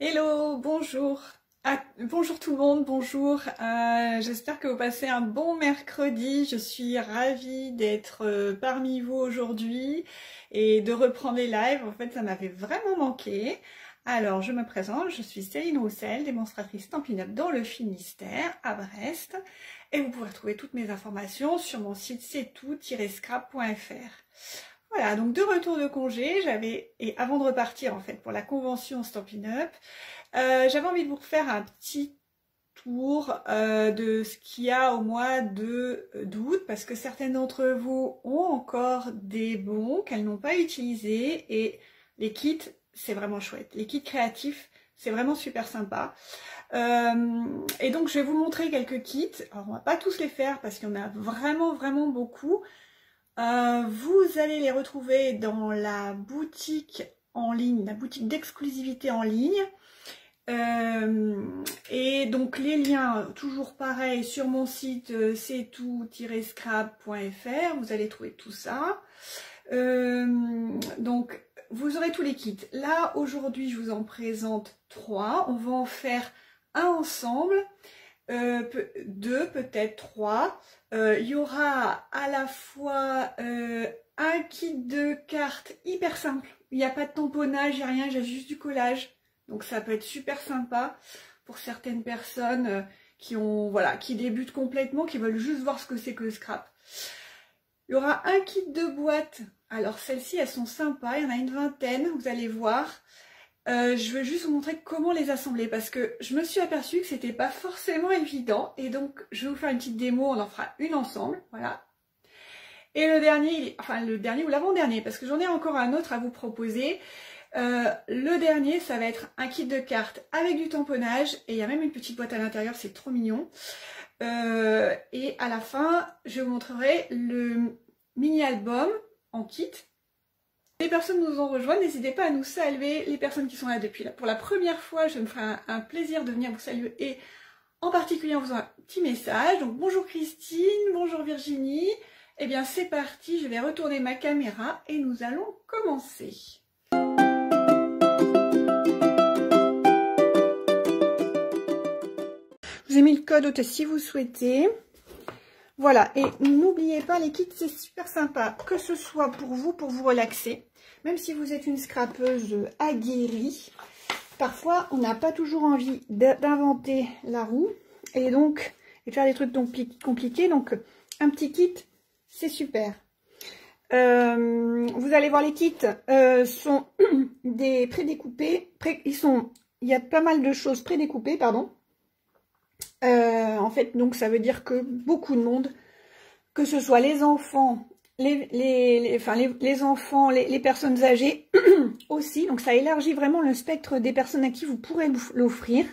Hello, bonjour. Bonjour tout le monde, bonjour. J'espère que vous passez un bon mercredi. Je suis ravie d'être parmi vous aujourd'hui et de reprendre les lives. En fait, ça m'avait vraiment manqué. Alors, je me présente, je suis Céline Roussel, démonstratrice Stampin' Up dans le Finistère, à Brest. Et vous pourrez trouver toutes mes informations sur mon site c'est-tout-scrap.fr. Voilà, donc de retour de congé, et avant de repartir en fait pour la convention Stampin' Up, j'avais envie de vous refaire un petit tour de ce qu'il y a au mois d'août, parce que certaines d'entre vous ont encore des bons qu'elles n'ont pas utilisés, et les kits, c'est vraiment chouette. Les kits créatifs, c'est vraiment super sympa. Et donc je vais vous montrer quelques kits. Alors on va pas tous les faire parce qu'il y en a vraiment beaucoup. Vous allez les retrouver dans la boutique en ligne, la boutique d'exclusivité en ligne. Et donc les liens, toujours pareil, sur mon site c'est-tout-scrap.fr, vous allez trouver tout ça. Donc vous aurez tous les kits. Là aujourd'hui je vous en présente 3, on va en faire un ensemble. 2, peut-être 3. Il y aura à la fois un kit de cartes hyper simple. Il n'y a pas de tamponnage, il n'y a rien, j'ai juste du collage. Donc ça peut être super sympa pour certaines personnes qui débutent complètement, qui veulent juste voir ce que c'est que le scrap. Il y aura un kit de boîtes. Alors celles-ci, elles sont sympas, il y en a une vingtaine, vous allez voir. Je veux juste vous montrer comment les assembler parce que je me suis aperçue que c'était pas forcément évident, et donc je vais vous faire une petite démo, on en fera une ensemble, voilà. Et le dernier ou l'avant-dernier, parce que j'en ai encore un autre à vous proposer. Le dernier, ça va être un kit de cartes avec du tamponnage, et il y a même une petite boîte à l'intérieur, c'est trop mignon. Et à la fin, je vous montrerai le mini-album en kit. Les personnes nous ont rejoints, n'hésitez pas à nous saluer. Les personnes qui sont là pour la première fois, je me ferai un plaisir de venir vous saluer, et en particulier en faisant un petit message. Donc bonjour Christine, bonjour Virginie. Eh bien c'est parti, je vais retourner ma caméra et nous allons commencer. Je vous ai mis le code OT si vous souhaitez. Voilà, et n'oubliez pas, les kits c'est super sympa, que ce soit pour vous relaxer. Même si vous êtes une scrapeuse aguerrie, parfois on n'a pas toujours envie d'inventer la roue et donc de faire des trucs donc compliqués. Donc un petit kit, c'est super. Vous allez voir, les kits sont des prédécoupés. Il y a pas mal de choses prédécoupées, pardon. En fait, donc ça veut dire que beaucoup de monde, que ce soit les enfants, les enfants, les personnes âgées aussi, donc ça élargit vraiment le spectre des personnes à qui vous pourrez l'offrir.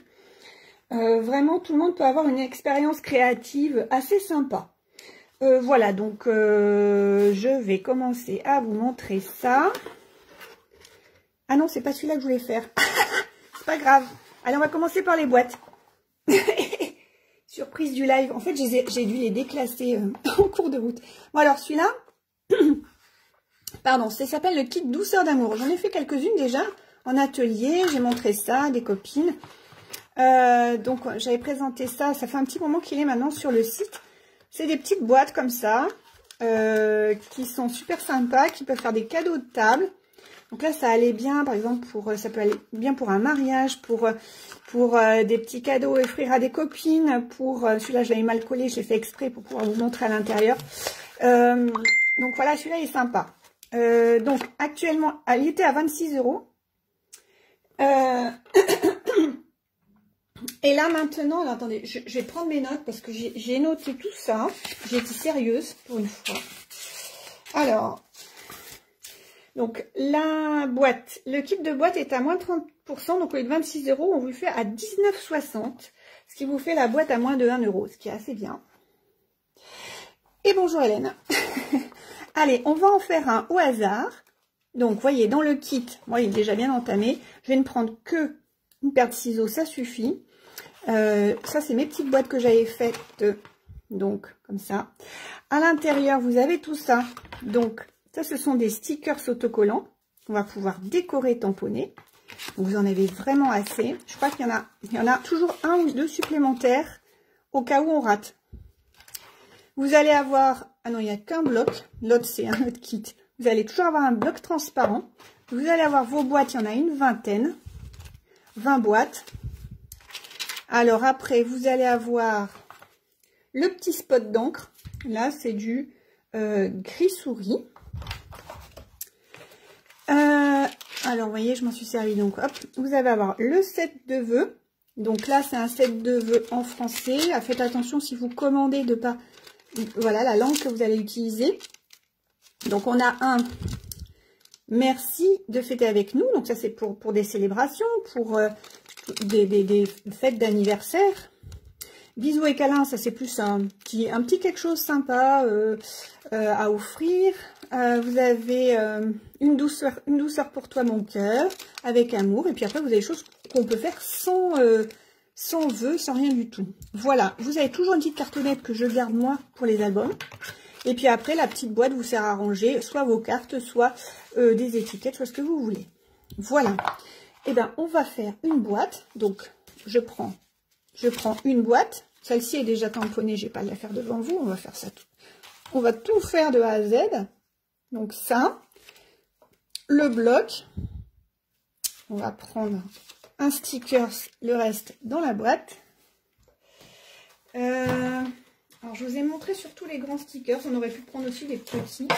Vraiment, tout le monde peut avoir une expérience créative assez sympa. Voilà, donc je vais commencer à vous montrer ça. Ah non, c'est pas celui-là que je voulais faire. C'est pas grave. Allez, on va commencer par les boîtes. Surprise du live. En fait, j'ai dû les déclasser en cours de route. Bon, alors celui-là, pardon, ça s'appelle le kit douceur d'amour. J'en ai fait quelques-unes déjà en atelier. J'ai montré ça à des copines. Donc, j'avais présenté ça. Ça fait un petit moment qu'il est maintenant sur le site. C'est des petites boîtes comme ça, qui sont super sympas, qui peuvent faire des cadeaux de table. Donc là, ça allait bien, par exemple, ça peut aller bien pour un mariage, pour des petits cadeaux à offrir à des copines. Celui-là, je l'avais mal collé, je l'ai fait exprès pour pouvoir vous montrer à l'intérieur. Donc voilà, celui-là est sympa. Donc actuellement, il était à 26 €. Et là maintenant, alors, attendez, je vais prendre mes notes parce que j'ai noté tout ça. J'ai été sérieuse pour une fois. Alors... Donc, la boîte, le kit de boîte est à moins 30%, donc au lieu de 26 €, on vous le fait à 19,60 €, ce qui vous fait la boîte à moins de 1 €, ce qui est assez bien. Et bonjour Hélène. Allez, on va en faire un au hasard. Donc, vous voyez, dans le kit, moi, il est déjà bien entamé. Je vais ne prendre que une paire de ciseaux, ça suffit. Ça, c'est mes petites boîtes que j'avais faites, donc, comme ça. À l'intérieur, vous avez tout ça, donc... Ça, ce sont des stickers autocollants. On va pouvoir décorer, tamponner. Vous en avez vraiment assez. Je crois qu'il y en a toujours un ou deux supplémentaires au cas où on rate. Vous allez avoir... Ah non, il n'y a qu'un bloc. L'autre, c'est un autre kit. Vous allez toujours avoir un bloc transparent. Vous allez avoir vos boîtes. Il y en a une vingtaine. 20 boîtes. Alors après, vous allez avoir le petit spot d'encre. Là, c'est du gris souris. Alors, vous voyez, je m'en suis servi. Donc, hop, vous allez avoir le set de vœux. Donc là, c'est un set de vœux en français. Faites attention si vous commandez de pas... Voilà, la langue que vous allez utiliser. Donc, on a un merci de fêter avec nous. Donc, ça, c'est pour des célébrations, pour des fêtes d'anniversaire. Bisous et câlins, ça, c'est plus un petit quelque chose sympa à offrir. Vous avez une douceur pour toi, mon cœur, avec amour. Et puis après, vous avez des choses qu'on peut faire sans vœux, sans rien du tout. Voilà, vous avez toujours une petite cartonnette que je garde moi pour les albums. Et puis après, la petite boîte vous sert à ranger soit vos cartes, soit des étiquettes, soit ce que vous voulez. Voilà. Et bien, on va faire une boîte. Donc, je prends une boîte. Celle-ci est déjà tamponnée, je ne vais pas la faire devant vous. On va faire ça tout. On va tout faire de A à Z. Donc ça, le bloc. On va prendre un sticker, le reste dans la boîte. Alors, je vous ai montré surtout les grands stickers. On aurait pu prendre aussi des petits.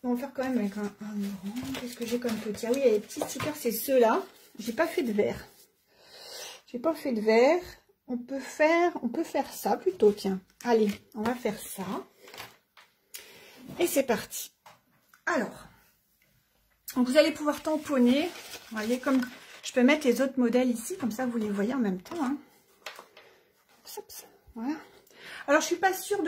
On va faire quand même avec un grand. Qu'est-ce que j'ai comme petit? Ah oui, il y a les petits stickers, c'est ceux-là. J'ai pas fait de vert. J'ai pas fait de vert. On peut faire ça plutôt, tiens. Allez, on va faire ça. Et c'est parti. Alors, vous allez pouvoir tamponner. Vous voyez, comme je peux mettre les autres modèles ici, comme ça vous les voyez en même temps. Hein. Voilà. Alors, je suis pas sûre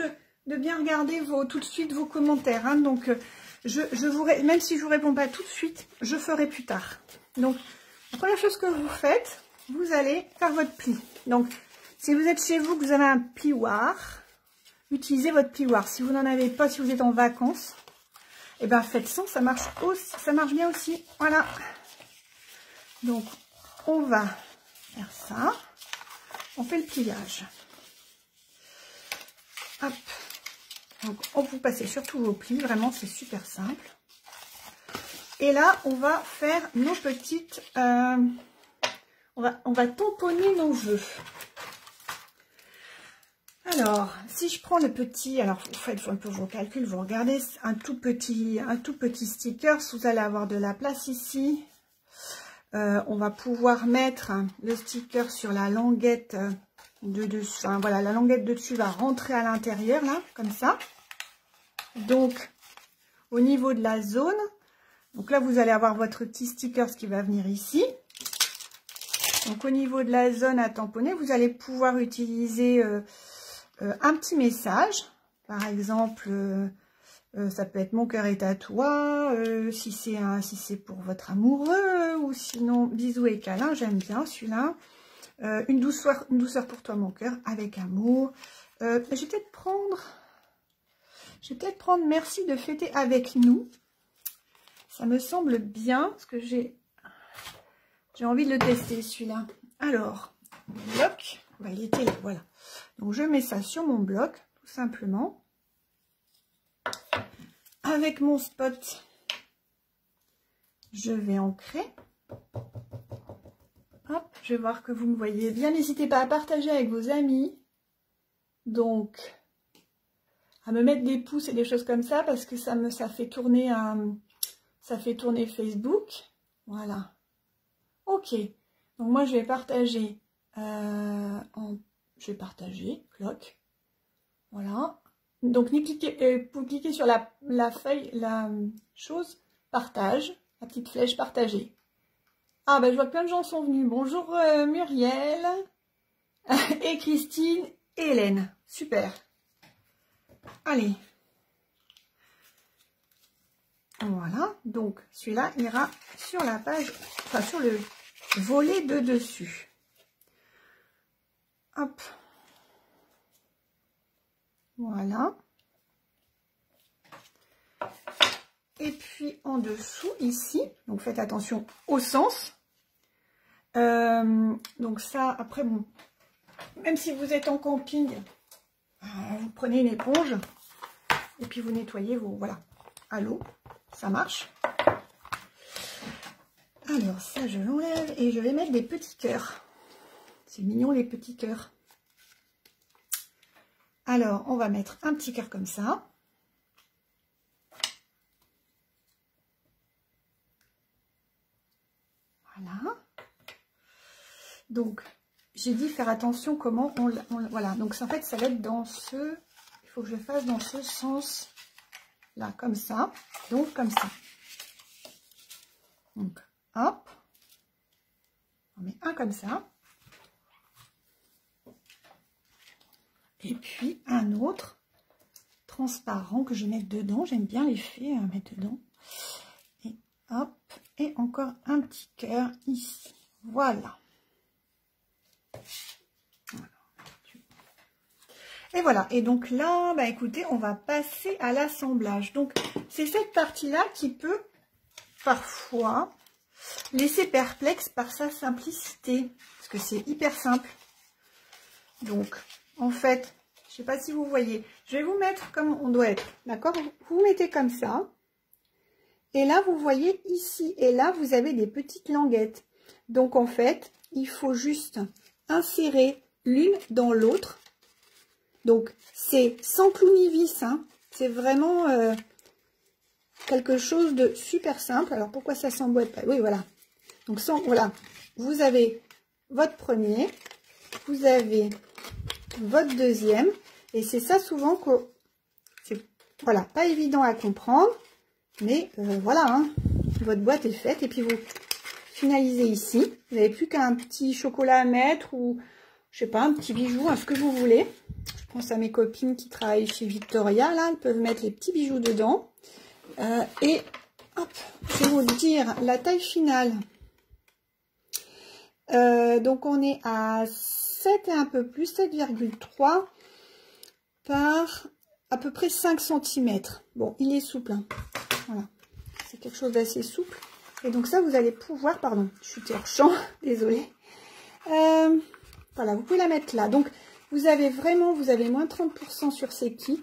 de bien regarder tout de suite vos commentaires. Hein, donc, même si je vous réponds pas tout de suite, je ferai plus tard. Donc, la première chose que vous faites, vous allez faire votre pli. Donc, si vous êtes chez vous, que vous avez un plioir, utilisez votre plioir. Si vous n'en avez pas, si vous êtes en vacances, eh ben faites ça marche aussi, ça marche bien aussi. Voilà. Donc, on va faire ça. On fait le pliage. Hop. Donc, vous passez sur tous vos plis. Vraiment, c'est super simple. Et là, on va faire nos petites... on va tamponner nos vœux. Alors, si je prends le petit, alors vous faites un peu vos calculs, vous regardez un tout petit sticker, vous allez avoir de la place ici. On va pouvoir mettre le sticker sur la languette de dessus. Enfin, voilà, la languette de dessus va rentrer à l'intérieur, là, comme ça. Donc, au niveau de la zone, donc là, vous allez avoir votre petit sticker qui va venir ici. Donc, au niveau de la zone à tamponner, vous allez pouvoir utiliser... un petit message, par exemple, ça peut être mon cœur est à toi, si c'est pour votre amoureux, ou sinon bisous et câlins, j'aime bien celui-là. Une douceur pour toi mon cœur, avec amour. Je vais peut-être prendre merci de fêter avec nous. Ça me semble bien, parce que j'ai envie de le tester celui-là. Alors, bloc, bah, il était là, voilà. Donc, je mets ça sur mon bloc, tout simplement. Avec mon spot, je vais ancrer. Hop, je vais voir que vous me voyez bien. N'hésitez pas à partager avec vos amis. Donc, à me mettre des pouces et des choses comme ça, parce que ça fait tourner Facebook. Voilà. Ok. Donc, moi, je vais partager cloque. Voilà. Donc, vous cliquez sur la feuille, la chose, partage, la petite flèche partager. Ah, ben, je vois que plein de gens sont venus. Bonjour Muriel, et Christine, et Hélène. Super. Allez. Voilà. Donc, celui-là ira sur la page, enfin, sur le volet de dessus. Hop. Voilà. Et puis en dessous, ici, donc faites attention au sens. Donc ça, après, bon, même si vous êtes en camping, vous prenez une éponge et puis vous nettoyez vos, voilà, à l'eau, ça marche. Alors ça, je l'enlève et je vais mettre des petits cœurs. C'est mignon les petits cœurs. Alors, on va mettre un petit cœur comme ça. Voilà. Donc, j'ai dit faire attention comment on voilà. Donc, en fait, ça va être dans ce... Il faut que je le fasse dans ce sens. Là, comme ça. Donc, comme ça. Donc, hop. On met un comme ça. Et puis, un autre transparent que je vais mettre dedans. J'aime bien l'effet à mettre dedans. Et hop. Et encore un petit cœur ici. Voilà. Et voilà. Et donc là, bah écoutez, on va passer à l'assemblage. Donc, c'est cette partie-là qui peut parfois laisser perplexe par sa simplicité. Parce que c'est hyper simple. Donc, en fait, je ne sais pas si vous voyez. Je vais vous mettre comme on doit être. D'accord? Vous mettez comme ça. Et là, vous voyez ici et là, vous avez des petites languettes. Donc, en fait, il faut juste insérer l'une dans l'autre. Donc, c'est sans clou ni vis. Hein. C'est vraiment quelque chose de super simple. Alors, pourquoi ça s'emboîte pas? Oui, voilà. Donc, voilà. Vous avez votre premier. Vous avez votre deuxième. Et c'est ça souvent que c'est voilà, pas évident à comprendre. Mais voilà, hein, votre boîte est faite. Et puis vous finalisez ici. Vous n'avez plus qu'un petit chocolat à mettre ou, je sais pas, un petit bijou, hein, ce que vous voulez. Je pense à mes copines qui travaillent chez Victoria. Là, elles peuvent mettre les petits bijoux dedans. Et hop, je vais vous dire la taille finale. Donc on est à 7 et un peu plus, 7,3 par à peu près 5 cm. Bon, il est souple. Hein. Voilà, c'est quelque chose d'assez souple. Et donc ça, vous allez pouvoir, pardon, je suis hors champ, désolée. Voilà, vous pouvez la mettre là. Donc, vous avez vraiment, vous avez moins 30% sur ces kits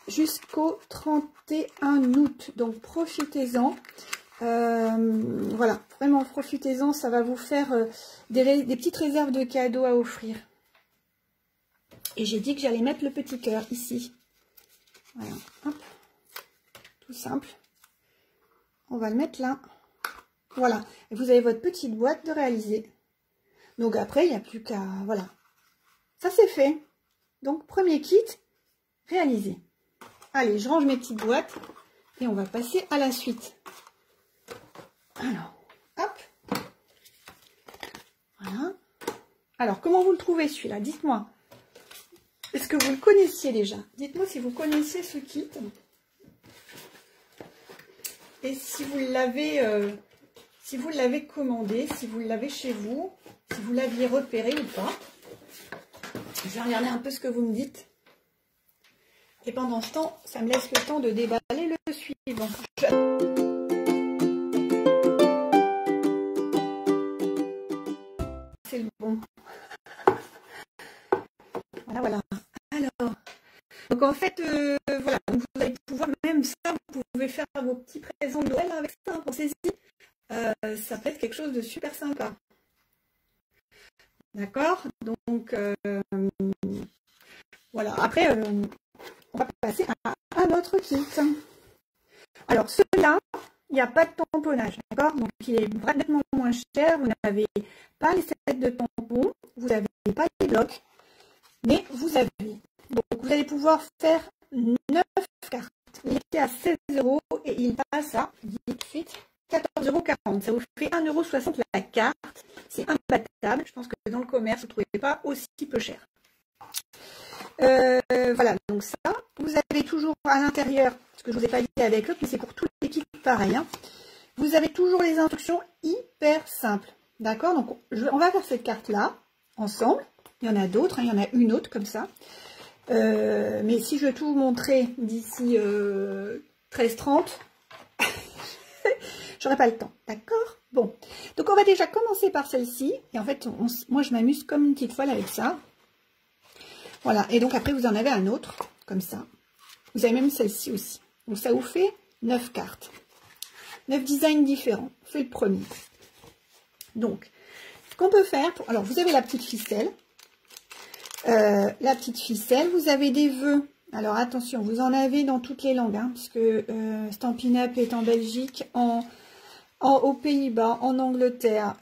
jusqu'au 31 août. Donc, profitez-en. Voilà, vraiment, profitez-en. Ça va vous faire des petites réserves de cadeaux à offrir. Et j'ai dit que j'allais mettre le petit cœur ici. Voilà, hop. Tout simple. On va le mettre là. Voilà. Et vous avez votre petite boîte de réaliser. Donc après, il n'y a plus qu'à... Voilà. Ça, c'est fait. Donc, premier kit, réalisé. Allez, je range mes petites boîtes. Et on va passer à la suite. Alors, hop. Voilà. Alors, comment vous le trouvez, celui-là? Dites-moi. Est-ce que vous le connaissiez déjà? Dites-moi si vous connaissiez ce kit. Et si vous l'avez commandé, si vous l'avez chez vous, si vous l'aviez repéré ou pas. Je vais regarder un peu ce que vous me dites. Et pendant ce temps, ça me laisse le temps de déballer le suivant. C'est le bon. Voilà, voilà. Alors, donc en fait, voilà, vous allez pouvoir, même ça, vous pouvez faire vos petits présents de Noël avec ça, pensez-y. Ça peut être quelque chose de super sympa. D'accord? Donc, voilà. Après, on va passer à un autre kit. Alors, celui-là, il n'y a pas de tamponnage. D'accord? Donc, il est vraiment moins cher. Vous n'avez pas les sets de tampons. Vous n'avez pas les blocs. Mais vous avez. Donc, vous allez pouvoir faire 9 cartes. Il était à 16 € et il passe à 18, 14,40 €. Ça vous fait 1,60 € la carte. C'est imbattable. Je pense que dans le commerce, vous ne trouvez pas aussi peu cher. Voilà, donc ça, vous avez toujours à l'intérieur, ce que je ne vous ai pas dit avec l'autre, mais c'est pour tous les kits pareil. Hein. Vous avez toujours les instructions hyper simples. D'accord? Donc, on va faire cette carte-là ensemble. Il y en a d'autres, hein, il y en a une autre comme ça. Mais si je vais tout vous montrer d'ici 13h30, j'aurai pas le temps, d'accord? Bon, donc on va déjà commencer par celle-ci. Et en fait, moi je m'amuse comme une petite folle avec ça. Voilà, et donc après vous en avez un autre, comme ça. Vous avez même celle-ci aussi. Donc ça vous fait 9 cartes. 9 designs différents. On fait le premier. Donc, ce qu'on peut faire, alors vous avez la petite ficelle. La petite ficelle, vous avez des vœux. Alors attention, vous en avez dans toutes les langues, hein, puisque Stampin' Up est en Belgique, aux Pays-Bas, en Angleterre,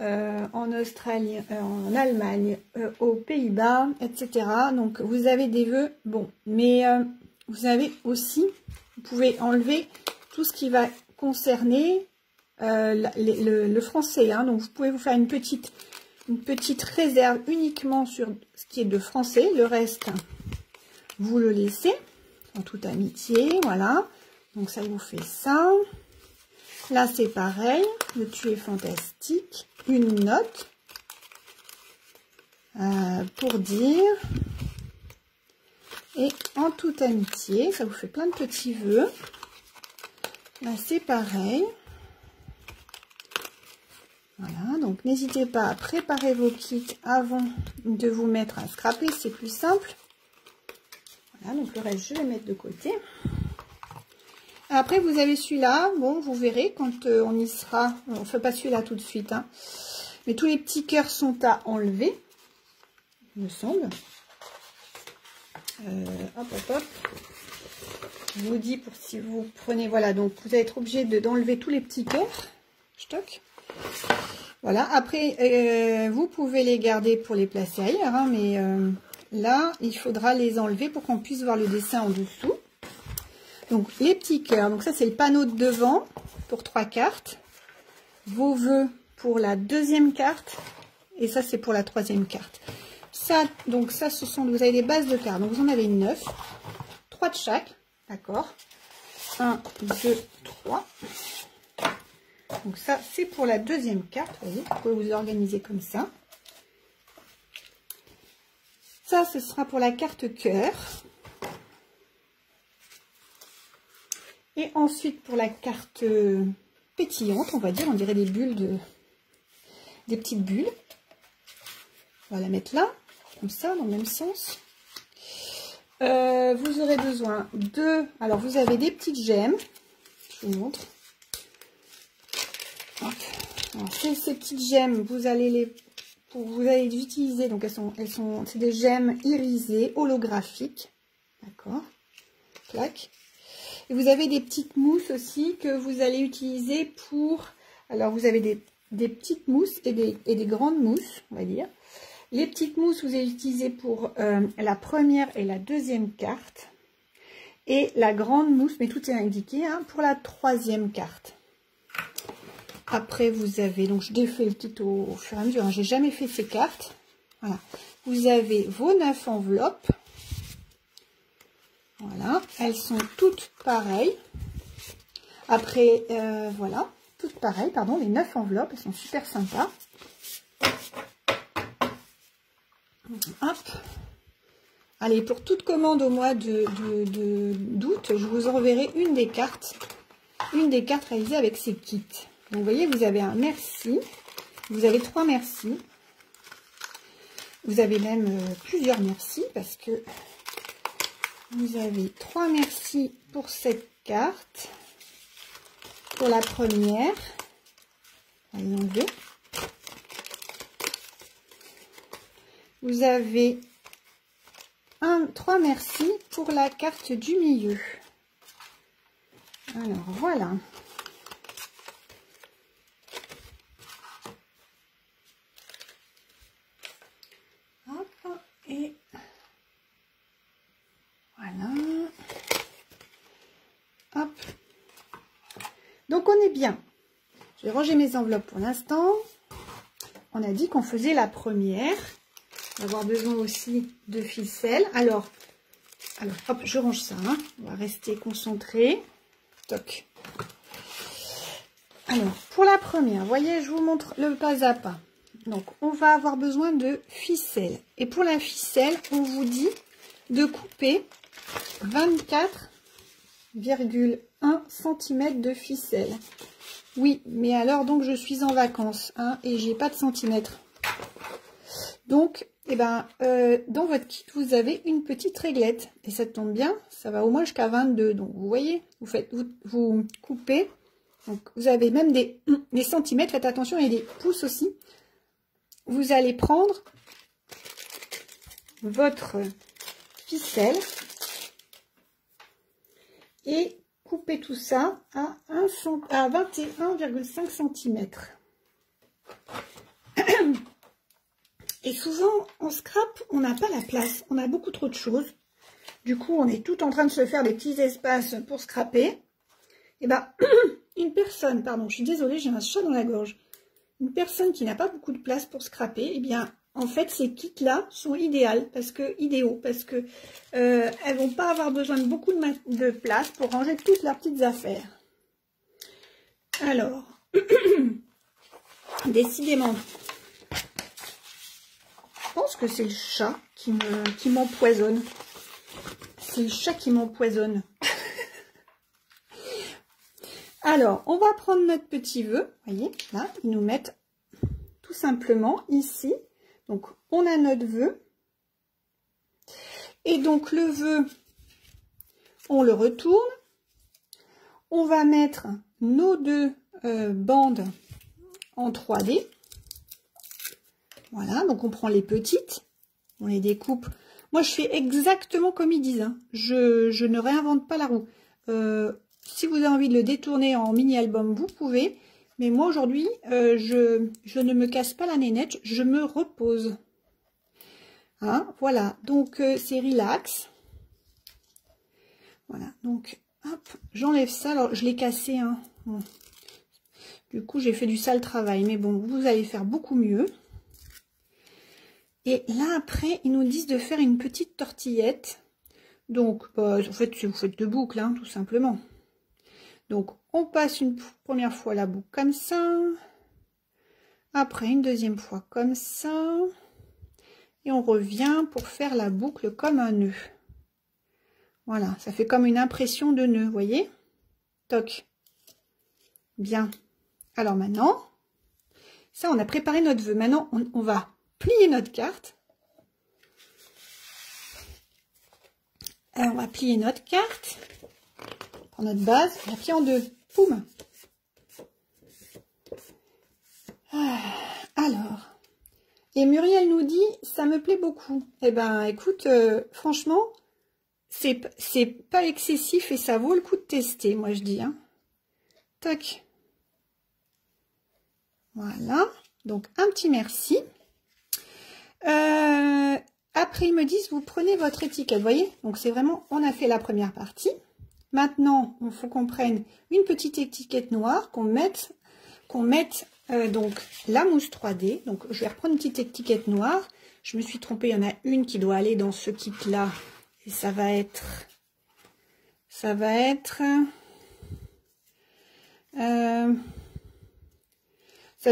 en Australie, en Allemagne, aux Pays-Bas, etc. Donc vous avez des vœux, bon, mais vous avez aussi, vous pouvez enlever tout ce qui va concerner le français, hein. Donc vous pouvez vous faire une petite réserve uniquement sur ce qui est de français, le reste vous le laissez en toute amitié, voilà. Donc ça vous fait ça. Là c'est pareil, le tu es fantastique, une note pour dire, et en toute amitié, ça vous fait plein de petits vœux. Là c'est pareil. Voilà, donc n'hésitez pas à préparer vos kits avant de vous mettre à scraper, c'est plus simple. Voilà, donc le reste je vais mettre de côté. Après vous avez celui-là, bon vous verrez quand on y sera, on ne fait pas celui-là tout de suite, hein. Mais tous les petits cœurs sont à enlever, il me semble. Hop hop hop. Je vous dis pour si vous prenez, voilà, donc vous allez être obligé d'enlever tous les petits cœurs. Stock. Voilà, après vous pouvez les garder pour les placer ailleurs, hein, mais là il faudra les enlever pour qu'on puisse voir le dessin en dessous. Donc les petits cœurs, donc ça c'est le panneau de devant pour 3 cartes, vos vœux pour la deuxième carte, et ça c'est pour la troisième carte. Ça, donc ça ce sont, vous avez les bases de cartes, donc vous en avez 9, 3 de chaque, d'accord, 1, 2, 3. Donc ça, c'est pour la deuxième carte, vous voyez, vous pouvez vous organiser comme ça. Ça, ce sera pour la carte cœur. Et ensuite, pour la carte pétillante, on va dire, on dirait des bulles, des petites bulles. On va la mettre là, comme ça, dans le même sens. Vous aurez besoin de... Alors, vous avez des petites gemmes. Je vous montre. Alors, ces petites gemmes, vous allez les utiliser, donc c'est des gemmes irisées, holographiques, d'accord, clac. Et vous avez des petites mousses aussi que vous allez utiliser pour, alors vous avez des petites mousses et des grandes mousses, on va dire. Les petites mousses, vous allez utiliser pour la première et la deuxième carte, et la grande mousse, mais tout est indiqué, hein, pour la troisième carte. Après, vous avez, donc je défais le kit au fur et à mesure, hein, j'ai jamais fait ces cartes. Voilà. Vous avez vos 9 enveloppes. Voilà, elles sont toutes pareilles. Après, voilà, toutes pareilles, pardon, les 9 enveloppes, elles sont super sympas. Hop. Allez, pour toute commande au mois d'août, je vous enverrai une des cartes réalisées avec ces kits. Donc, vous voyez, vous avez un merci, vous avez 3 merci, vous avez même plusieurs merci parce que vous avez 3 merci pour cette carte, pour la première, allez enlever. Vous avez 3 merci pour la carte du milieu. Alors, voilà. Et voilà. Hop. Donc on est bien. Je vais ranger mes enveloppes pour l'instant. On a dit qu'on faisait la première. On va avoir besoin aussi de ficelle. Alors hop, je range ça. Hein. On va rester concentré. Toc. Alors, pour la première, vous voyez, je vous montre le pas à pas. Donc, on va avoir besoin de ficelle. Et pour la ficelle, on vous dit de couper 24,1 cm de ficelle. Oui, mais alors, donc, je suis en vacances, hein, et j'ai pas de centimètres. Donc, eh ben, dans votre kit, vous avez une petite réglette. Et ça tombe bien, ça va au moins jusqu'à 22. Donc, vous voyez, vous coupez. Donc, vous avez même des centimètres. Faites attention, il y a des pouces aussi. Vous allez prendre votre ficelle et couper tout ça à 21,5 cm. Et souvent, en scrap, on n'a pas la place. On a beaucoup trop de choses. Du coup, on est tout en train de se faire des petits espaces pour scraper. Et ben, une personne, pardon, je suis désolée, j'ai un chat dans la gorge. Une personne qui n'a pas beaucoup de place pour scraper, eh bien, en fait, ces kits-là sont idéaux parce que elles vont pas avoir besoin de beaucoup de place pour ranger toutes leurs petites affaires. Alors, décidément, je pense que c'est le chat qui m'empoisonne. C'est le chat qui m'empoisonne. Alors, on va prendre notre petit vœu. Vous voyez, là, ils nous mettent tout simplement ici. Donc, on a notre vœu. Et donc, le vœu, on le retourne. On va mettre nos deux bandes en 3D. Voilà, donc on prend les petites. On les découpe. Moi, je fais exactement comme ils disent. Hein. Je ne réinvente pas la roue. Si vous avez envie de le détourner en mini-album, vous pouvez. Mais moi, aujourd'hui, je ne me casse pas la nénette. Je me repose. Hein, voilà, donc c'est relax. Voilà, donc, hop, j'enlève ça. Alors, je l'ai cassé. Hein. Bon. Du coup, j'ai fait du sale travail. Mais bon, vous allez faire beaucoup mieux. Et là, après, ils nous disent de faire une petite tortillette. Donc, en fait, vous faites deux boucles, hein, tout simplement. Donc, on passe une première fois la boucle comme ça. Après, une deuxième fois comme ça. Et on revient pour faire la boucle comme un nœud. Voilà, ça fait comme une impression de nœud, vous voyez? Toc. Bien. Alors maintenant, ça, on a préparé notre vœu. Maintenant, on va plier notre carte. Alors, on va plier notre carte. On prend notre base, on la plie en deux. Poum. Alors, et Muriel nous dit, ça me plaît beaucoup. Eh ben, écoute, franchement, c'est pas excessif et ça vaut le coup de tester, moi je dis. Hein. Tac. Voilà. Donc, un petit merci. Après, ils me disent, vous prenez votre étiquette, vous voyez? Donc, c'est vraiment, on a fait la première partie. Maintenant, il faut qu'on prenne une petite étiquette noire, qu'on mette donc la mousse 3D. Donc, je vais reprendre une petite étiquette noire. Je me suis trompée, il y en a une qui doit aller dans ce kit-là. Et ça va être... ça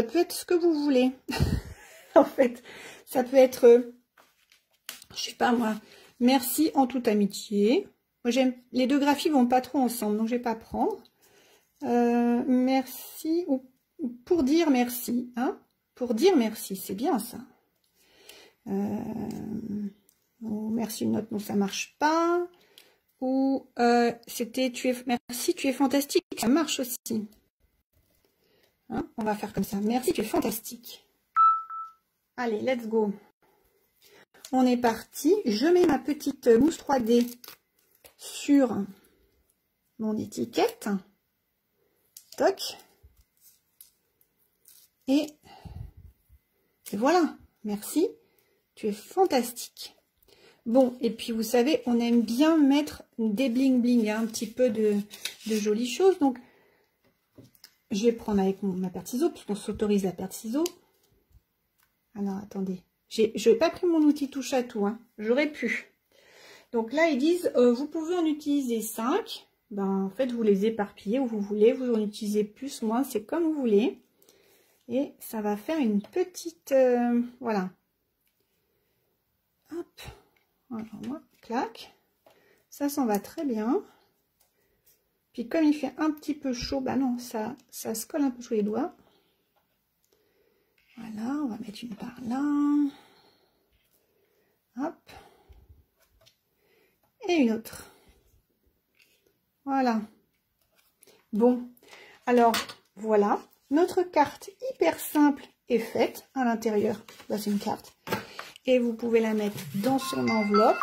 peut être ce que vous voulez. En fait, ça peut être, je sais pas moi, merci en toute amitié. Moi, j'aime, les deux graphies vont pas trop ensemble, donc je vais pas prendre. Merci, ou pour dire merci, hein. Pour dire merci, c'est bien ça. Oh, merci une note, non, ça marche pas. Ou c'était merci, tu es fantastique, ça marche aussi. Hein, on va faire comme ça. Merci, tu es fantastique. Allez, let's go. On est parti. Je mets ma petite mousse 3D sur mon étiquette. Toc. Et voilà. Merci. Tu es fantastique. Bon, et puis vous savez, on aime bien mettre des bling bling, hein, un petit peu de jolies choses. Donc, je vais prendre avec ma paire de ciseaux, puisqu'on s'autorise la paire de ciseaux. Alors, attendez. Je n'ai pas pris mon outil touche à tout. Hein. J'aurais pu. Donc là, ils disent, vous pouvez en utiliser 5. Ben, en fait, vous les éparpillez où vous voulez. Vous en utilisez plus, moins, c'est comme vous voulez. Et ça va faire une petite... voilà. Hop. Alors, moi, clac. Ça s'en va très bien. Puis comme il fait un petit peu chaud, bah non, ça se colle un peu sous les doigts. Voilà, on va mettre une par là. Hop. Et une autre. Voilà. Bon, alors voilà. Notre carte hyper simple est faite à l'intérieur. Là, c'est une carte. Et vous pouvez la mettre dans son enveloppe.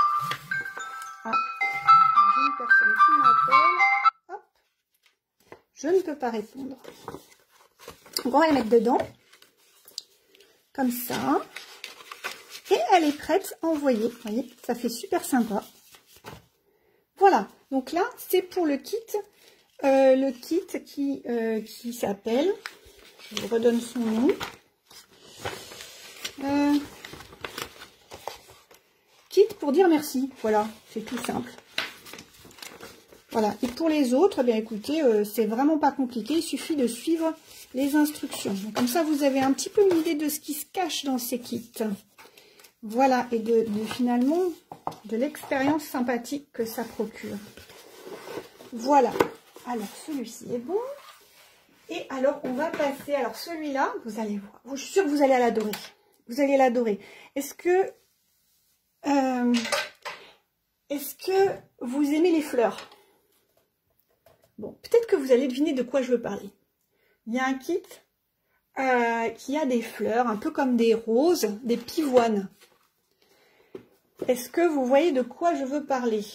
Ah, j'ai une personne qui m'appelle. Hop. Je ne peux pas répondre. Donc, on va la mettre dedans. Comme ça. Et elle est prête à envoyer. Vous voyez, ça fait super sympa. Voilà. Donc là, c'est pour le kit. Le kit qui s'appelle, je vous redonne son nom, kit pour dire merci. Voilà, c'est tout simple. Voilà, et pour les autres, eh bien écoutez, c'est vraiment pas compliqué, il suffit de suivre les instructions. Donc, comme ça, vous avez un petit peu une idée de ce qui se cache dans ces kits. Voilà, et finalement, de l'expérience sympathique que ça procure. Voilà. Alors, celui-ci est bon. Et alors, on va passer... Alors, celui-là, vous allez voir. Je suis sûre que vous allez l'adorer. Vous allez l'adorer. Est-ce que vous aimez les fleurs? Bon, peut-être que vous allez deviner de quoi je veux parler. Il y a un kit qui a des fleurs, un peu comme des roses, des pivoines. Est-ce que vous voyez de quoi je veux parler?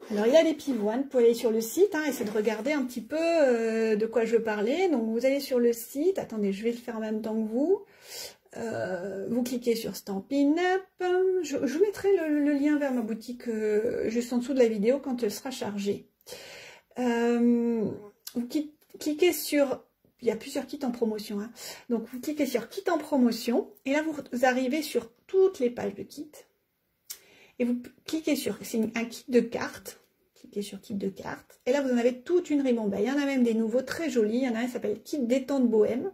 Alors, il y a des pivoines, vous pouvez aller sur le site, hein, essayer de regarder un petit peu de quoi je veux parler. Donc, vous allez sur le site, attendez, je vais le faire en même temps que vous. Vous cliquez sur Stampin' Up. Je vous mettrai le lien vers ma boutique juste en dessous de la vidéo quand elle sera chargée. Vous cliquez sur... Il y a plusieurs kits en promotion. Hein. Donc, vous cliquez sur Kit en promotion. Et là, vous arrivez sur toutes les pages de kit. Et vous cliquez sur, c'est un kit de cartes, cliquez sur kit de cartes, et là vous en avez toute une ribambelle. Il y en a même des nouveaux très jolis, il y en a un qui s'appelle kit détente bohème.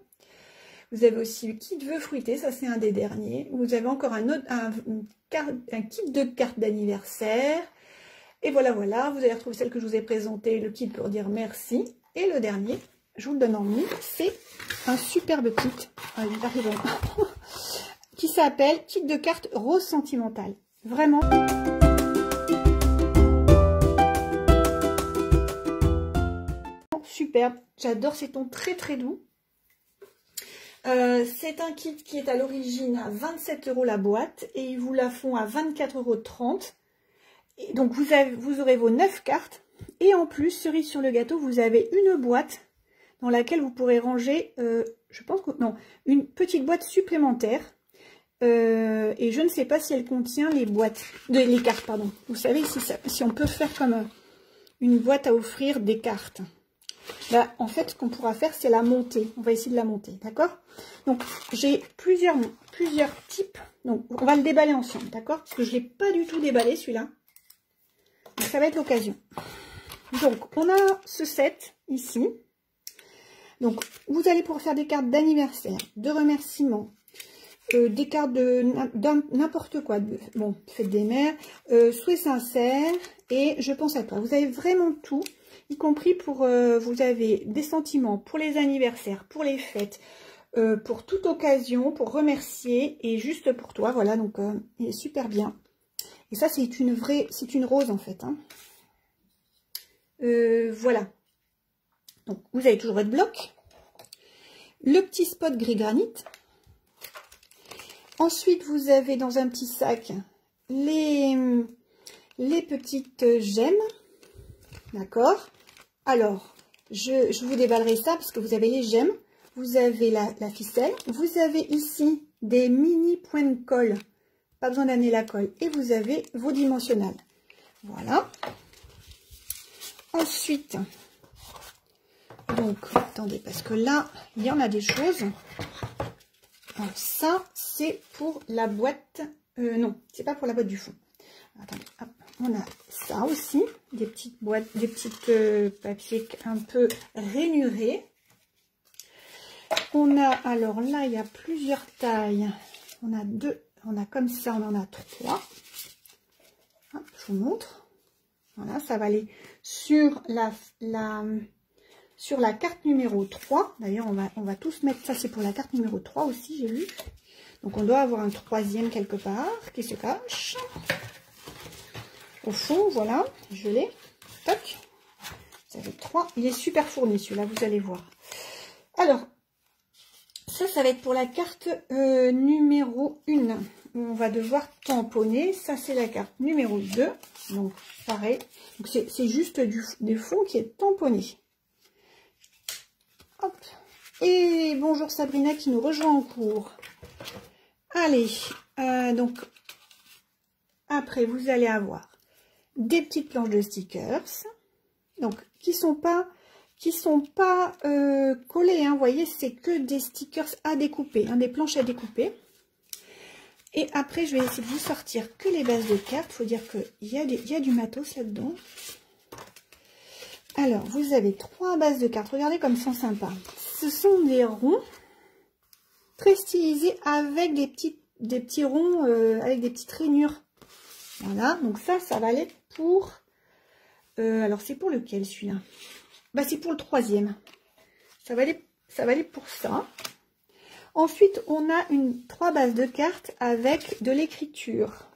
Vous avez aussi le kit vœux fruité, ça c'est un des derniers. Vous avez encore un kit de cartes d'anniversaire. Et voilà, vous allez retrouver celle que je vous ai présentée, le kit pour dire merci. Et le dernier, je vous le donne en mille, c'est un superbe kit, qui s'appelle kit de cartes rose sentimentale. Vraiment. Superbe. J'adore ces tons très très doux. C'est un kit qui est à l'origine à 27 € la boîte et ils vous la font à 24,30 €. Et donc vous aurez vos 9 cartes et en plus, cerise sur le gâteau, vous avez une boîte dans laquelle vous pourrez ranger, je pense que non, une petite boîte supplémentaire. Et je ne sais pas si elle contient les cartes, pardon. Vous savez, si on peut faire comme une boîte à offrir des cartes. Là, en fait, ce qu'on pourra faire, c'est la monter. On va essayer de la monter, d'accord? Donc, j'ai plusieurs types. Donc, on va le déballer ensemble, d'accord? Parce que je ne l'ai pas du tout déballé, celui-là. Donc, ça va être l'occasion. Donc, on a ce set, ici. Donc, vous allez pouvoir faire des cartes d'anniversaire, de remerciements, des cartes de n'importe quoi, bon, fête des mères, souhaits sincères et je pense à toi. Vous avez vraiment tout, y compris pour, vous avez des sentiments pour les anniversaires, pour les fêtes, pour toute occasion, pour remercier et juste pour toi, voilà, donc il est super bien. Et ça, c'est une rose en fait. Hein. Voilà. Donc, vous avez toujours votre bloc, le petit spot gris granit. Ensuite, vous avez dans un petit sac les petites gemmes. D'accord? Alors, je vous déballerai ça parce que vous avez les gemmes. Vous avez la ficelle. Vous avez ici des mini points de colle. Pas besoin d'amener la colle. Et vous avez vos dimensionnels. Voilà. Ensuite, donc, attendez, parce que là, il y en a des choses. Alors ça, c'est pour la boîte... non, c'est pas pour la boîte du fond. Attendez, hop, on a ça aussi. Des petites boîtes, des petites papiers un peu rainurés. On a, alors là, il y a plusieurs tailles. On a deux, on a comme ça, on en a 3. Hop, je vous montre. Voilà, ça va aller sur sur la carte numéro 3. D'ailleurs, on va tous mettre ça, c'est pour la carte numéro 3 aussi, j'ai vu. Donc, on doit avoir un troisième quelque part qui se cache. Au fond, voilà, je l'ai. Toc. Vous avez 3. Il est super fourni, celui-là, vous allez voir. Alors, ça va être pour la carte numéro 1. On va devoir tamponner. Ça, c'est la carte numéro 2. Donc, pareil. Donc, c'est juste du fond qui est tamponné. Hop. Et bonjour Sabrina qui nous rejoint en cours. Allez, donc, après, vous allez avoir des petites planches de stickers. Donc, qui sont pas collés. Hein, vous voyez, c'est que des stickers à découper, hein, des planches à découper. Et après, je vais essayer de vous sortir que les bases de cartes. Il faut dire qu'il y a du matos là-dedans. Alors, vous avez 3 bases de cartes. Regardez comme ils sont sympas. Ce sont des ronds très stylisés avec des petits ronds, avec des petites rainures. Voilà, donc ça va aller pour... alors, c'est pour lequel celui-là? Bah, c'est pour le 3e. Ça va aller pour ça. Ensuite, on a 3 bases de cartes avec de l'écriture.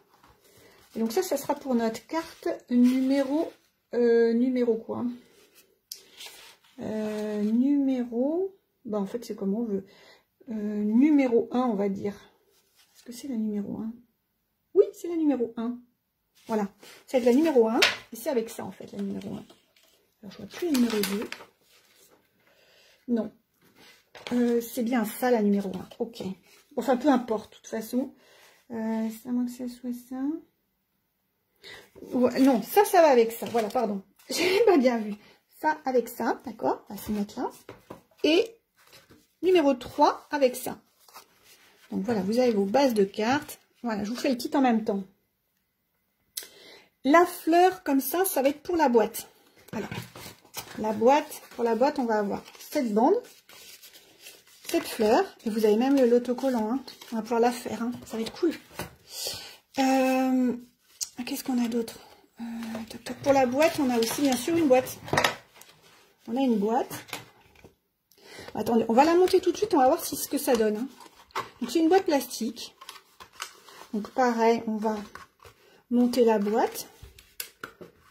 Et donc ça sera pour notre carte numéro quoi? Bah en fait, c'est comme on veut. Numéro 1, on va dire. Est-ce que c'est la numéro 1? Oui, c'est la numéro 1. Voilà. C'est la numéro 1. Et c'est avec ça, en fait, la numéro 1. Alors, je vois plus la numéro 2. Non. C'est bien ça, la numéro 1. Ok. Enfin, peu importe, de toute façon. Ça moins que ça soit ça. Ouais, non, ça va avec ça. Voilà, pardon. J'ai pas bien vu. Ça avec ça, d'accord? On va se mettre là. Et numéro 3 avec ça. Donc voilà, vous avez vos bases de cartes. Voilà, je vous fais le kit en même temps. La fleur, comme ça va être pour la boîte. Alors, pour la boîte, on va avoir cette bande, cette fleur, et vous avez même l'autocollant. Hein. On va pouvoir la faire, hein. Ça va être cool. Qu'est-ce qu'on a d'autre? Pour la boîte, on a aussi bien sûr une boîte. On a une boîte. Attendez, on va la monter tout de suite, on va voir ce que ça donne. Hein. Donc c'est une boîte plastique. Donc pareil, on va monter la boîte.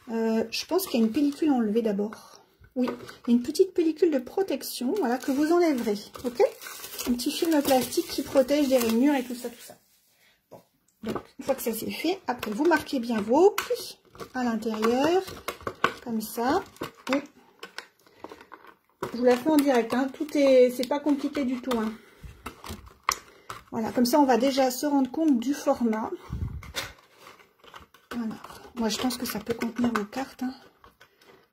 Je pense qu'il y a une pellicule enlevée d'abord. Oui, il y a une petite pellicule de protection, voilà, que vous enlèverez. Ok? Un petit film plastique qui protège des rainures et tout ça, tout ça. Bon, donc une fois que ça c'est fait, après vous marquez bien vos plis à l'intérieur, comme ça. Et je vous la fais en direct, hein. C'est pas compliqué du tout. Hein. Voilà, comme ça on va déjà se rendre compte du format. Voilà. Moi je pense que ça peut contenir vos cartes. Hein.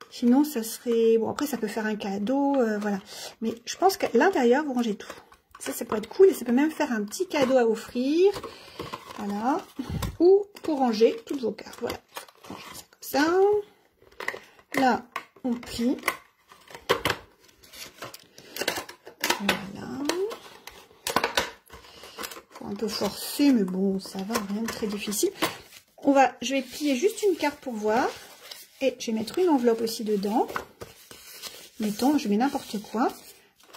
Sinon ça serait... Bon après ça peut faire un cadeau, voilà. Mais je pense qu'à l'intérieur vous rangez tout. Ça peut être cool et ça peut même faire un petit cadeau à offrir. Voilà. Ou pour ranger toutes vos cartes. Voilà. On range ça comme ça. Là on plie. Voilà. Faut un peu forcer, mais bon, ça va, rien de très difficile. Je vais plier juste une carte pour voir. Et je vais mettre une enveloppe aussi dedans. Mettons, je mets n'importe quoi.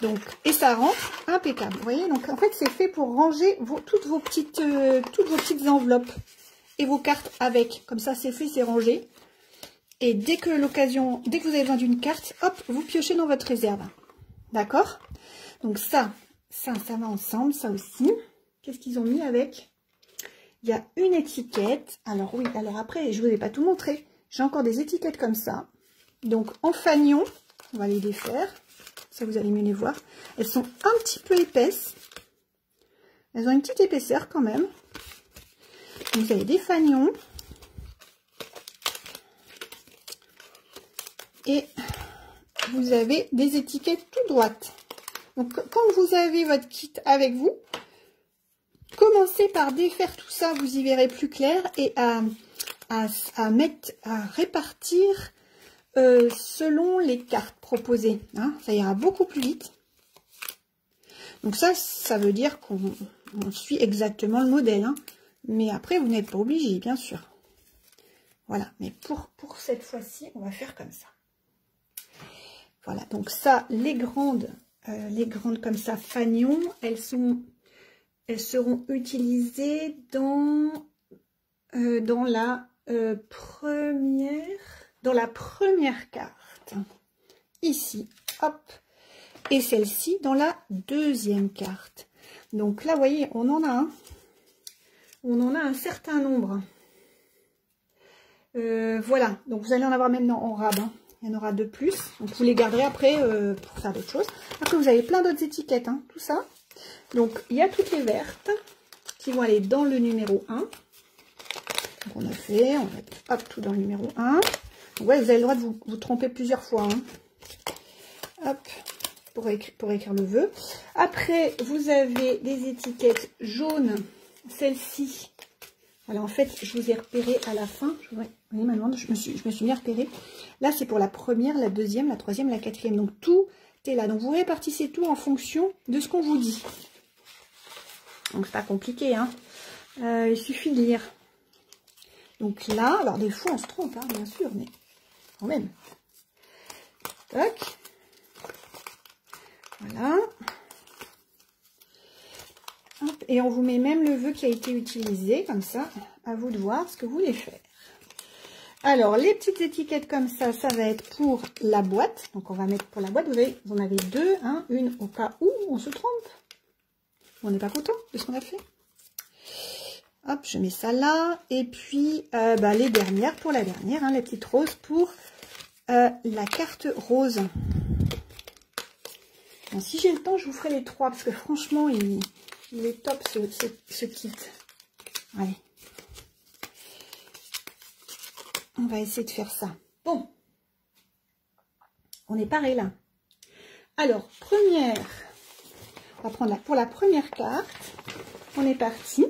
Donc, et ça rentre impeccable. Vous voyez, donc en fait, c'est fait pour ranger toutes vos petites enveloppes et vos cartes avec. Comme ça, c'est fait, c'est rangé. Et dès que vous avez besoin d'une carte, hop, vous piochez dans votre réserve. D'accord? Donc ça va ensemble, ça aussi. Qu'est-ce qu'ils ont mis avec? Il y a une étiquette. Alors oui, alors après, je ne vous ai pas tout montré. J'ai encore des étiquettes comme ça. Donc en fanion, on va les défaire. Ça, vous allez mieux les voir. Elles sont un petit peu épaisses. Elles ont une petite épaisseur quand même. Donc, vous avez des fanions. Et vous avez des étiquettes tout droites. Donc quand vous avez votre kit avec vous, commencez par défaire tout ça, vous y verrez plus clair, et à répartir selon les cartes proposées. Hein, ça ira beaucoup plus vite. Donc ça veut dire qu'on suit exactement le modèle. Hein, mais après, vous n'êtes pas obligé, bien sûr. Voilà, mais pour cette fois-ci, on va faire comme ça. Voilà, donc ça, les grandes comme ça, fanion, elles seront utilisées dans la première carte. Ici, hop. Et celle-ci dans la deuxième carte. Donc là, vous voyez, on en a un certain nombre. Voilà, donc vous allez en avoir maintenant en rab. Hein. Il y en aura 2 plus. Donc vous les garderez après pour faire d'autres choses. Après, vous avez plein d'autres étiquettes, hein, tout ça. Donc il y a toutes les vertes qui vont aller dans le numéro 1. Donc on va mettre hop, tout dans le numéro 1. Donc ouais, vous avez le droit de vous tromper plusieurs fois. Hein. Hop, pour écrire le vœu. Après, vous avez les étiquettes jaunes. Celle-ci. Voilà, en fait, je vous ai repéré à la fin. Vous voyez, maintenant, je me suis bien repéré. Là, c'est pour la première, la deuxième, la troisième, la quatrième. Donc, tout est là. Donc, vous répartissez tout en fonction de ce qu'on vous dit. Donc, c'est pas compliqué, hein. Il suffit de lire. Donc, là, alors, des fois, on se trompe, hein, bien sûr, mais quand même. Tac. Voilà. Hop, et on vous met même le vœu qui a été utilisé, comme ça, à vous de voir ce que vous voulez faire. Alors, les petites étiquettes comme ça, ça va être pour la boîte. Donc, on va mettre pour la boîte, vous en avez 2, hein, une au cas où on se trompe. On n'est pas content de ce qu'on a fait. Hop, je mets ça là. Et puis, les dernières, pour la dernière, hein, les petites roses pour la carte rose. Bon, si j'ai le temps, je vous ferai les 3, parce que franchement, il est top ce kit. Allez. On va essayer de faire ça. Bon. On est pareil là. Alors, on va prendre pour la première carte. On est parti.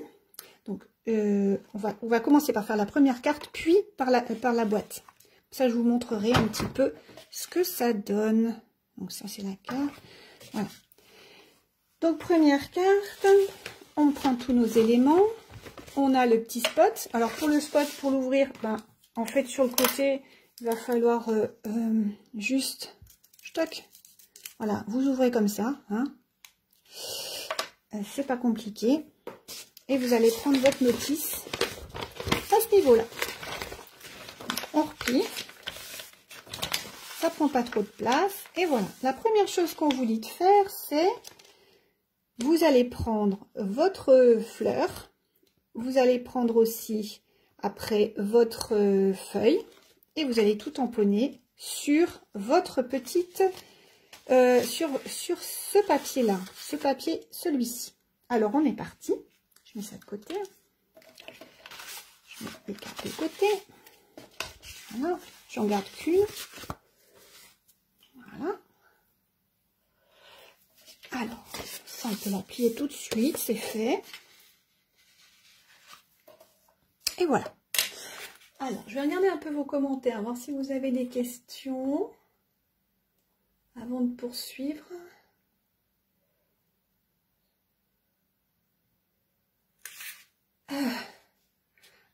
Donc, on va commencer par faire la première carte, puis par la boîte. Ça, je vous montrerai un petit peu ce que ça donne. Donc, ça, c'est la carte. Voilà. Donc, première carte, on prend tous nos éléments. On a le petit spot. Alors, pour le spot, pour l'ouvrir, en fait, sur le côté, il va falloir juste... Stock. Voilà, vous ouvrez comme ça. Hein. C'est pas compliqué. Et vous allez prendre votre notice à ce niveau-là. On replie. Ça prend pas trop de place. Et voilà. La première chose qu'on vous dit de faire, c'est... Vous allez prendre votre fleur. Vous allez prendre aussi, après, votre feuille. Et vous allez tout tamponner sur votre petite... sur ce papier-là. Ce papier, celui-ci. Alors, on est parti. Je mets ça de côté. Je mets les cartes de côté. Voilà. J'en garde qu'une. Voilà. Alors, ça, on peut la plier tout de suite. C'est fait. Et voilà. Alors, je vais regarder un peu vos commentaires. Voir si vous avez des questions. Avant de poursuivre.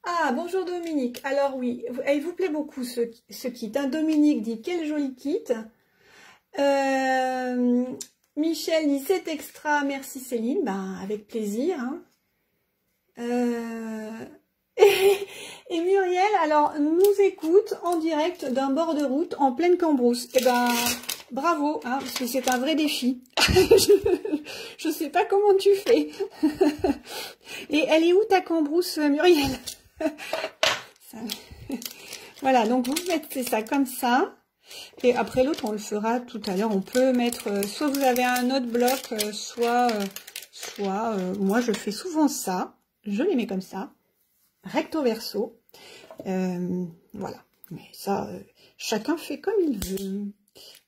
Ah, bonjour Dominique. Alors oui, il vous plaît beaucoup ce kit. Hein. Dominique dit, quel joli kit. Michel dit, c'est extra. Merci Céline. Avec plaisir. Hein. Et Muriel, alors, nous écoute en direct d'un bord de route en pleine Cambrousse. Eh bravo, hein, parce que c'est un vrai défi. Je sais pas comment tu fais. Et elle est où ta Cambrousse, Muriel? Voilà, donc vous mettez ça comme ça. Et après l'autre, on le fera tout à l'heure. On peut mettre, soit vous avez un autre bloc, soit moi je fais souvent ça. Je les mets comme ça, recto verso. Voilà, mais ça, chacun fait comme il veut.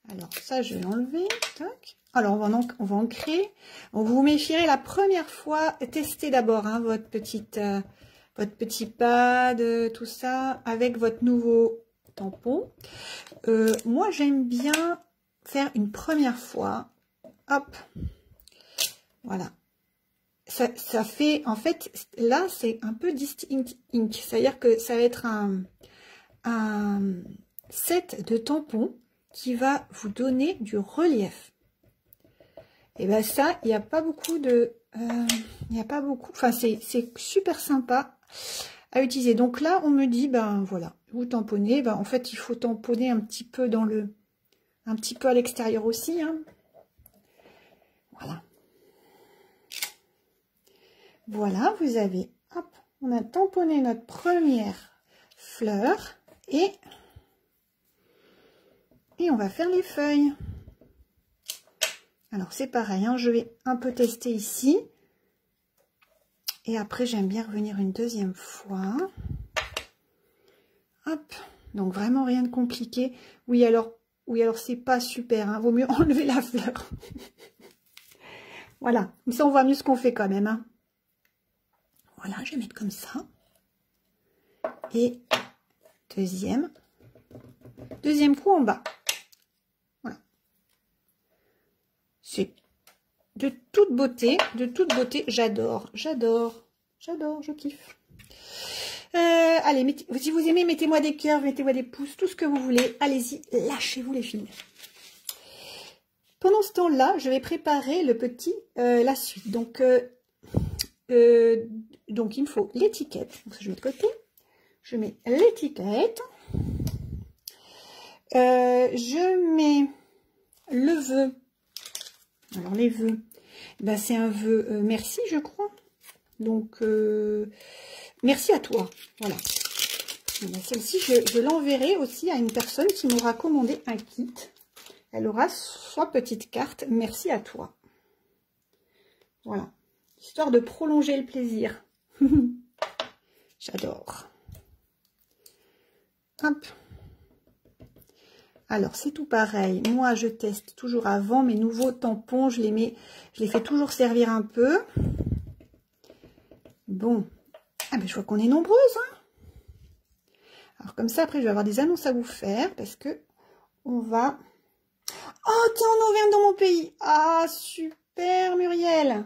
Alors ça, je vais enlever. Tac. Alors on va ancrer. On vous méfierez la première fois. Testez d'abord hein, votre petit pad, tout ça, avec votre nouveau tampon. Moi, j'aime bien faire une première fois. Hop. Voilà. Ça fait, en fait, là, c'est un peu distinct ink. C'est-à-dire que ça va être un set de tampons qui va vous donner du relief. Et bien ça, il n'y a pas beaucoup de... il n'y a pas beaucoup... Enfin, c'est super sympa à utiliser. Donc là, on me dit, ben voilà, vous tamponnez. Ben, en fait, il faut tamponner un petit peu dans le... Un petit peu à l'extérieur aussi. Hein. Voilà. Voilà, vous avez... Hop, on a tamponné notre première fleur. Et on va faire les feuilles. Alors, c'est pareil, hein, je vais un peu tester ici. Et après, j'aime bien revenir une deuxième fois. Hop, donc vraiment rien de compliqué. Oui, alors c'est pas super, hein, vaut mieux enlever la fleur. Voilà, comme ça, on voit mieux ce qu'on fait quand même. Hein. Voilà, je vais mettre comme ça. Et deuxième coup en bas. Voilà. C'est de toute beauté, j'adore, je kiffe. Allez, si vous aimez, mettez-moi des cœurs, mettez-moi des pouces, tout ce que vous voulez. Allez-y, lâchez-vous les filles. Pendant ce temps-là, je vais préparer la suite. Donc, il me faut l'étiquette. Donc, ça, je mets de côté. Je mets l'étiquette. Je mets le vœu. Alors, les vœux, ben, c'est un vœu merci, je crois. Donc, merci à toi. Voilà. Celle-ci, je l'enverrai aussi à une personne qui m'aura commandé un kit. Elle aura sa petite carte. Merci à toi. Voilà. Histoire de prolonger le plaisir. J'adore. Hop. Alors, c'est tout pareil. Moi, je teste toujours avant mes nouveaux tampons. Je les fais toujours servir un peu. Bon. Ah ben, je vois qu'on est nombreuses. Hein. Alors, comme ça, après, je vais avoir des annonces à vous faire parce que on va... Oh, t'es en Auvergne dans mon pays. Ah, super, Muriel.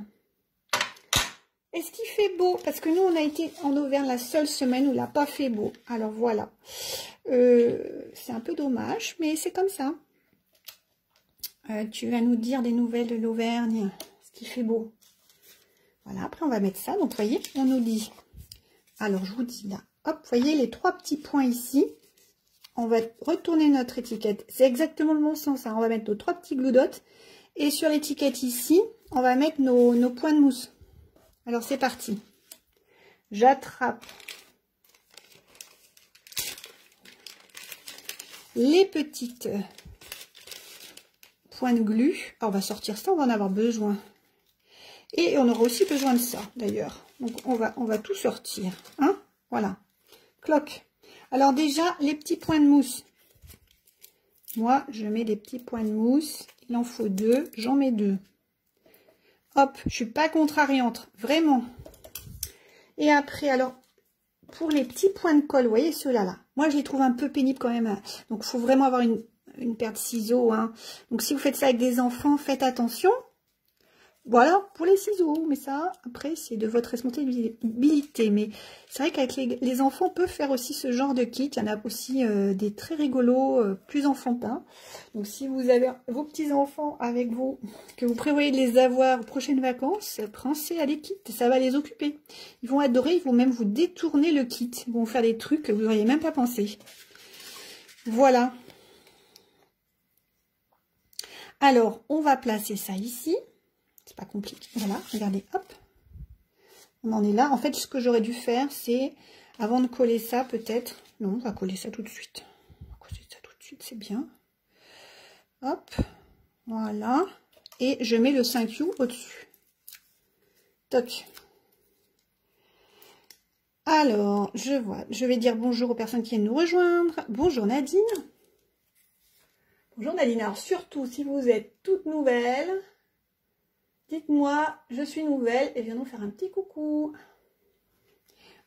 Est-ce qu'il fait beau? Parce que nous, on a été en Auvergne la seule semaine où il n'a pas fait beau. Alors, voilà. C'est un peu dommage, mais c'est comme ça. Tu vas nous dire des nouvelles de l'Auvergne. Est-ce qu'il fait beau? Voilà, après, on va mettre ça. Donc, vous voyez, on nous dit... Alors, je vous dis là. Hop, vous voyez les 3 petits points ici. On va retourner notre étiquette. C'est exactement le bon sens. Hein. On va mettre nos 3 petits glue dots. Et sur l'étiquette ici, on va mettre nos points de mousse. Alors, c'est parti. J'attrape les petites points de glu. Alors, on va sortir ça, on va en avoir besoin. Et on aura aussi besoin de ça, d'ailleurs. Donc, on va tout sortir. Hein, voilà. Cloc. Alors, déjà, les petits points de mousse. Moi, je mets des petits points de mousse. Il en faut 2. J'en mets 2. Hop, je suis pas contrariante. Vraiment. Et après, alors, pour les petits points de colle, vous voyez ceux-là, là. Moi, je les trouve un peu pénibles quand même. Hein. Donc, il faut vraiment avoir une paire de ciseaux. Hein. Donc, si vous faites ça avec des enfants, faites attention. Voilà, pour les ciseaux. Mais ça, après, c'est de votre responsabilité. Mais c'est vrai qu'avec les enfants, on peut faire aussi ce genre de kit. Il y en a aussi des très rigolos, plus enfantins. Donc, si vous avez vos petits-enfants avec vous, que vous prévoyez de les avoir aux prochaines vacances, pensez à les kits. Ça va les occuper. Ils vont adorer. Ils vont même vous détourner le kit. Ils vont faire des trucs que vous n'auriez même pas pensé. Voilà. Alors, on va placer ça ici. C'est pas compliqué. Voilà, regardez, hop. On en est là. En fait, ce que j'aurais dû faire, c'est, avant de coller ça, peut-être... Non, on va coller ça tout de suite. On va coller ça tout de suite, c'est bien. Hop, voilà. Et je mets le 5U au-dessus. Toc. Alors, je vais dire bonjour aux personnes qui viennent nous rejoindre. Bonjour Nadine. Bonjour Nadine. Alors, surtout, si vous êtes toute nouvelle... Dites-moi, je suis nouvelle et viens nous faire un petit coucou.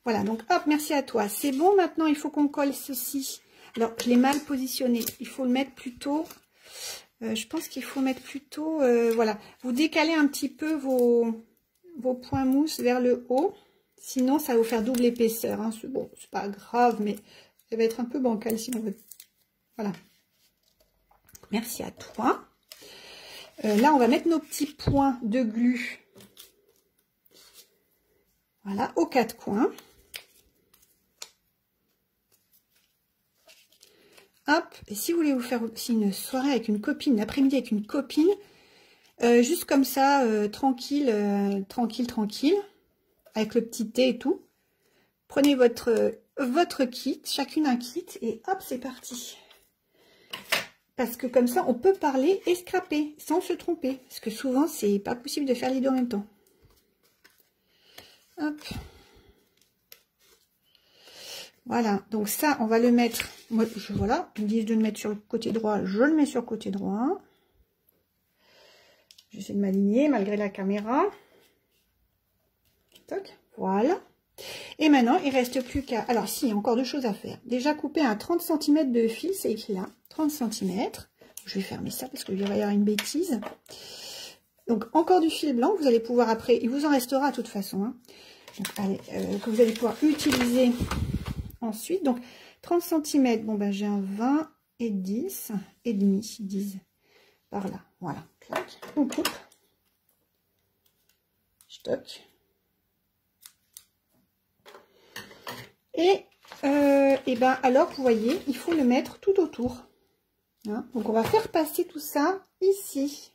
Voilà, donc hop, merci à toi. C'est bon, maintenant, il faut qu'on colle ceci. Alors, je l'ai mal positionné. Il faut le mettre plutôt... je pense qu'il faut mettre plutôt... voilà, vous décalez un petit peu vos points mousse vers le haut. Sinon, ça va vous faire double épaisseur. Hein. Bon, c'est pas grave, mais Elle va être un peu bancale si on veut. Voilà. Merci à toi. Là, on va mettre nos petits points de glu. Voilà, aux 4 coins. Hop, et si vous voulez vous faire aussi une soirée avec une copine, l'après-midi avec une copine, juste comme ça, tranquille, tranquille, avec le petit thé et tout. Prenez votre kit, chacune un kit, et hop, c'est parti. Parce que comme ça, on peut parler et scraper sans se tromper. Parce que souvent, c'est pas possible de faire les deux en même temps. Hop. Voilà, donc ça, on va le mettre. Moi, voilà, ils me disent de le mettre sur le côté droit, je le mets sur le côté droit. J'essaie de m'aligner malgré la caméra. Toc, voilà. Et maintenant, il ne reste plus qu'à... Alors, si, il y a encore deux choses à faire. Déjà, couper un 30 cm de fil, c'est écrit là, 30 cm. Je vais fermer ça parce qu'il va y avoir une bêtise. Donc, encore du fil blanc, vous allez pouvoir après... Il vous en restera de toute façon. Hein. Donc, allez, que vous allez pouvoir utiliser ensuite. Donc, 30 cm, bon, ben, j'ai un 20 et 10, et demi, 10 par là. Voilà, clac, on coupe. Stock. Et ben alors, vous voyez, il faut le mettre tout autour. Hein, donc, on va faire passer tout ça ici.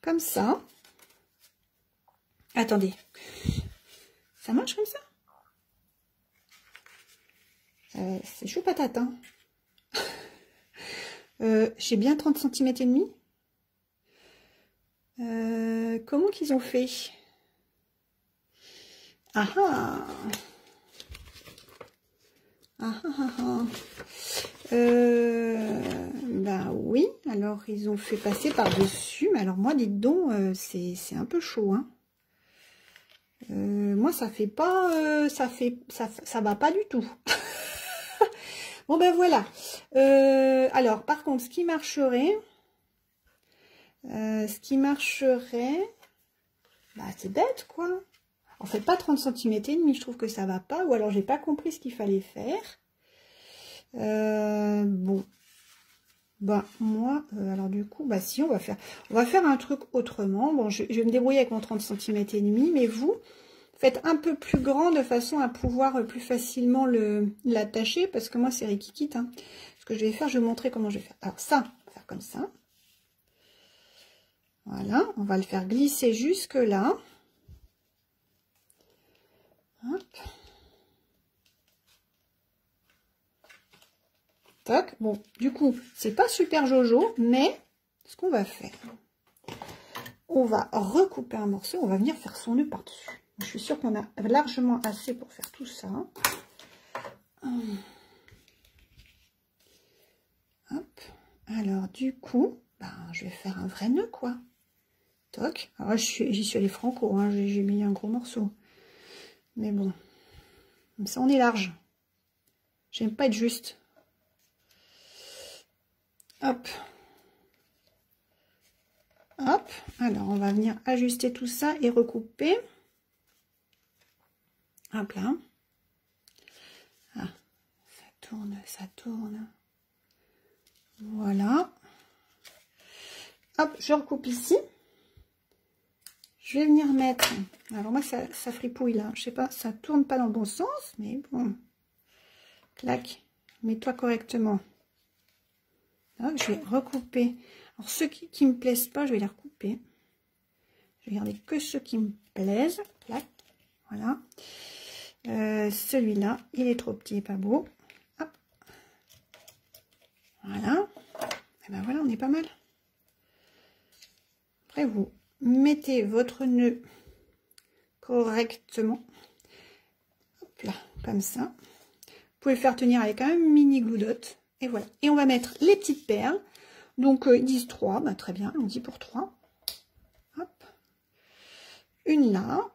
Comme ça. Attendez. Ça marche comme ça? C'est chaud patate. Hein. J'ai bien 30 cm et demi. Comment qu'ils ont fait? Ah ah! Ah ah ah. Ben oui, alors ils ont fait passer par-dessus, mais alors moi, dites donc, c'est un peu chaud, hein. Moi, ça fait pas, ça va pas du tout. Bon ben voilà. Alors, par contre, ce qui marcherait, bah, c'est bête, quoi. On fait pas 30 cm et demi, je trouve que ça va pas, ou alors j'ai pas compris ce qu'il fallait faire. Bon, bah moi, alors du coup, bah si on va faire un truc autrement. Bon, je vais me débrouiller avec mon 30 cm et demi, mais vous faites un peu plus grand de façon à pouvoir plus facilement l'attacher, parce que moi c'est rikikit. Hein. Ce que je vais faire, je vais vous montrer comment je vais faire. Alors ça, on va faire comme ça. Voilà, on va le faire glisser jusque là. Hop. Toc. Bon, du coup, c'est pas super jojo, mais ce qu'on va faire, on va recouper un morceau, on va venir faire son nœud par-dessus. Je suis sûre qu'on a largement assez pour faire tout ça. Hop. Alors, du coup, ben, je vais faire un vrai nœud, quoi. Toc. Alors, j'y suis allée franco, hein, j'ai mis un gros morceau. Mais bon, comme ça, on est large. J'aime pas être juste. Hop. Hop. Alors, on va venir ajuster tout ça et recouper. Hop là. Ah, ça tourne, ça tourne. Voilà. Hop, je recoupe ici. Je vais venir mettre... Alors moi, ça fripouille là. Je sais pas, ça tourne pas dans le bon sens, mais bon. Clac. Mets-toi correctement. Là, je vais recouper. Alors ceux qui me plaisent pas, je vais les recouper. Je vais garder que ceux qui me plaisent. Clac. Voilà. Celui-là, il est trop petit et pas beau. Hop. Voilà. Et ben voilà, on est pas mal. Après, vous mettez votre nœud correctement. Hop là, comme ça. Vous pouvez le faire tenir avec un mini glue dot. Et voilà. Et on va mettre les petites perles. Donc, ils disent 3. Bah, très bien, on dit pour 3. Hop. Une là.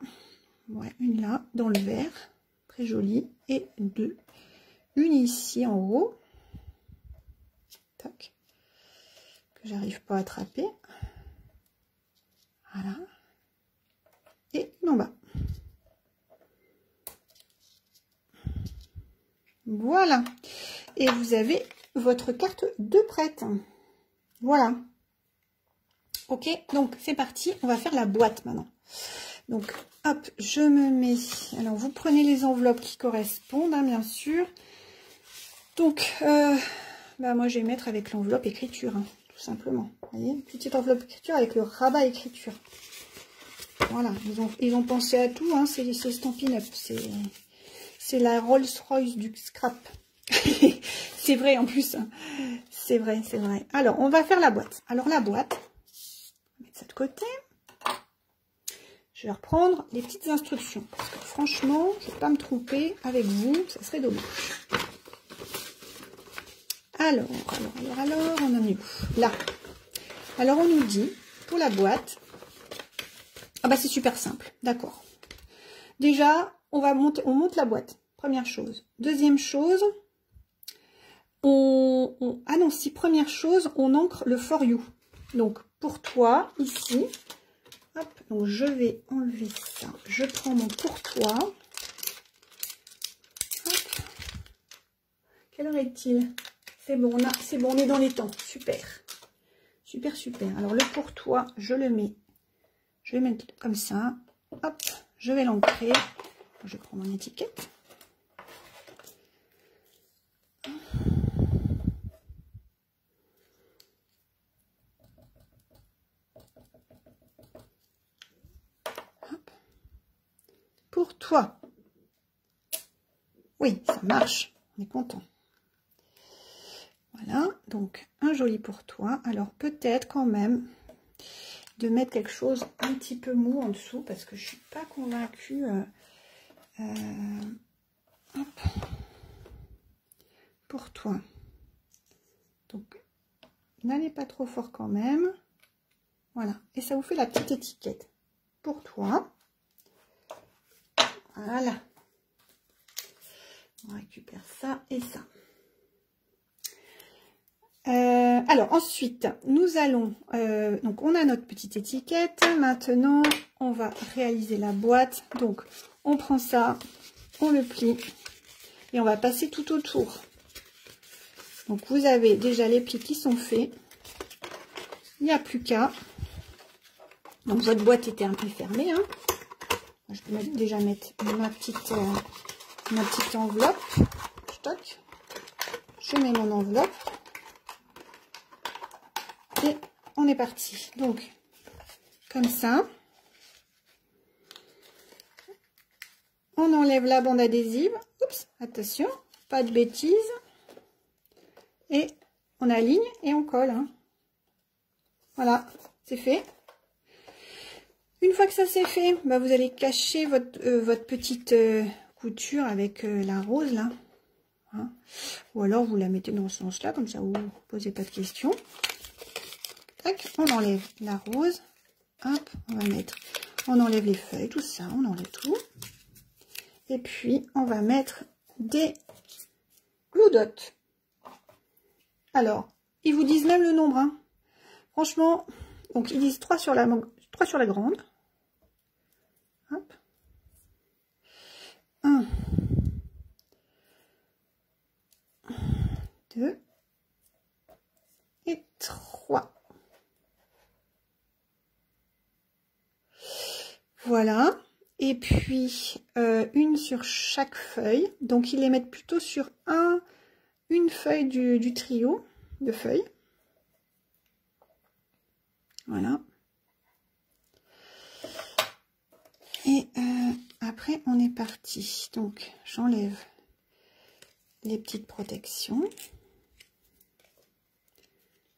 Ouais, une là, dans le vert. Très jolie. Et 2. Une ici en haut. Tac. Que j'arrive pas à attraper. Voilà. Et une en bas. Voilà. Et vous avez votre carte de prête. Voilà. Ok, donc c'est parti. On va faire la boîte maintenant. Donc, hop, je me mets... Alors, vous prenez les enveloppes qui correspondent, hein, bien sûr. Donc, moi, je vais mettre avec l'enveloppe écriture, hein, tout simplement. Vous voyez, petite enveloppe écriture avec le rabat écriture. Voilà, ils ont pensé à tout, hein, c'est Stampin' Up. C'est la Rolls-Royce du scrap. C'est vrai, en plus. Hein. C'est vrai, c'est vrai. Alors, on va faire la boîte. Alors, la boîte, on va mettre ça de côté. Je vais reprendre les petites instructions. Parce que franchement, je ne vais pas me tromper avec vous. Ça serait dommage. Alors, on en est où? Là. Alors, on nous dit, pour la boîte... Ah bah, c'est super simple. D'accord. Déjà, on monte la boîte. Première chose. Deuxième chose, ah non, si, première chose, on ancre le For You. Donc, pour toi, ici... Hop, donc je vais enlever ça. Je prends mon pour toi. Hop. Quelle heure est-il? C'est bon, on est dans les temps. Super. Super, super. Alors le pour toi, je le mets. Je vais mettre comme ça. Hop, je vais l'ancrer. Je prends mon étiquette. Pour toi. Oui, ça marche. On est content. Voilà, donc un joli pour toi. Alors peut-être quand même de mettre quelque chose un petit peu mou en dessous parce que je suis pas convaincue. Hop. Pour toi. Donc n'allez pas trop fort quand même. Voilà, et ça vous fait la petite étiquette. Pour toi. Voilà. On récupère ça et ça. Alors ensuite, nous allons... donc on a notre petite étiquette. Maintenant, on va réaliser la boîte. Donc, on prend ça, on le plie et on va passer tout autour. Donc, vous avez déjà les plis qui sont faits. Il n'y a plus qu'à... Donc, votre boîte était un peu fermée, hein. Je peux déjà mettre ma petite enveloppe. Stock. Je mets mon enveloppe. Et on est parti. Donc, comme ça. On enlève la bande adhésive. Oups, attention, pas de bêtises. Et on aligne et on colle. Hein. Voilà, c'est fait. Une fois que ça c'est fait, bah vous allez cacher votre petite couture avec la rose là. Hein. Ou alors vous la mettez dans ce sens là, comme ça vous ne posez pas de questions. Tac, on enlève la rose. Hop, on enlève les feuilles, tout ça, on enlève tout. Et puis on va mettre des glue dots. Alors, ils vous disent même le nombre. Hein. Franchement, donc ils disent 3 sur la grande. Hop. 1, 2 et 3. Voilà. Et puis, une sur chaque feuille. Donc, ils les mettent plutôt sur une feuille du trio de feuilles. Voilà. Et après, on est parti. Donc, j'enlève les petites protections.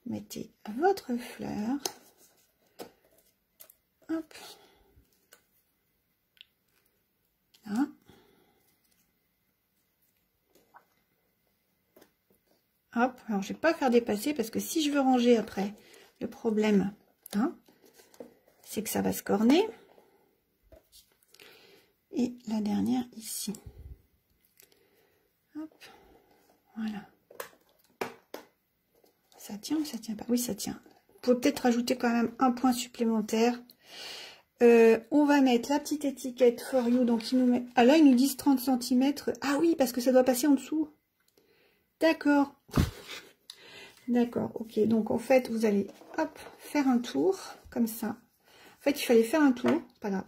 Mettez votre fleur. Hop. Là. Hop. Alors, je ne vais pas faire dépasser parce que si je veux ranger après, le problème, hein, c'est que ça va se corner. Et la dernière ici. Hop. Voilà. Ça tient ou ça tient pas? Oui, ça tient. Vous pouvez peut-être rajouter quand même un point supplémentaire. On va mettre la petite étiquette For You. Donc, il nous met... Ah là, ils nous disent 30 cm. Ah oui, parce que ça doit passer en dessous. D'accord. D'accord, ok. Donc en fait, vous allez hop, faire un tour comme ça. En fait, il fallait faire un tour. Pas grave.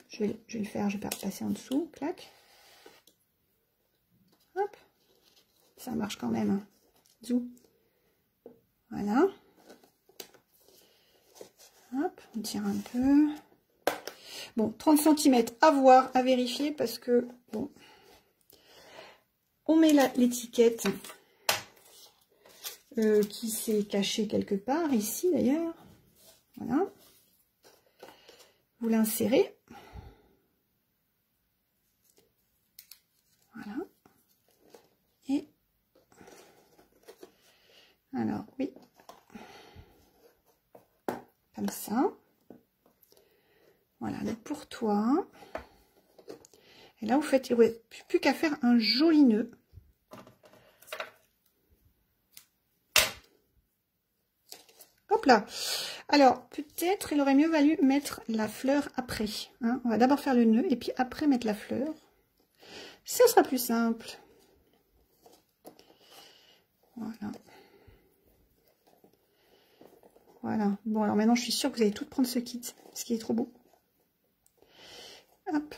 Je vais le faire, je vais passer en dessous. Clac. Hop. Ça marche quand même. Hein. Zou. Voilà. Hop, on tire un peu. Bon, 30 cm à voir, à vérifier parce que, bon, on met l'étiquette qui s'est cachée quelque part, ici d'ailleurs. Voilà. Vous l'insérez. Voilà. Et, alors, oui. Comme ça. Voilà, donc pour toi. Et là, vous faites, il n'y aurait plus qu'à faire un joli nœud. Hop là. Alors, peut-être il aurait mieux valu mettre la fleur après. Hein. On va d'abord faire le nœud et puis après mettre la fleur. Ce sera plus simple. Voilà. Voilà. Bon, alors maintenant, je suis sûre que vous allez toutes prendre ce kit, ce qui est trop beau. Hop.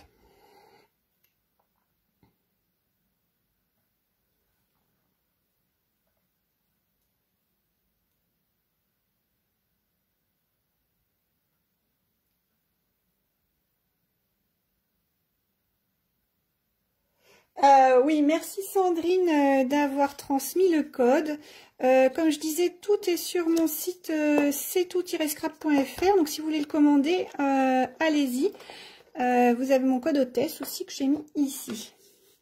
Oui, merci Sandrine d'avoir transmis le code. Comme je disais, tout est sur mon site c'est-tout-scrap.fr. Donc si vous voulez le commander, allez-y. Vous avez mon code hôtesse aussi que j'ai mis ici.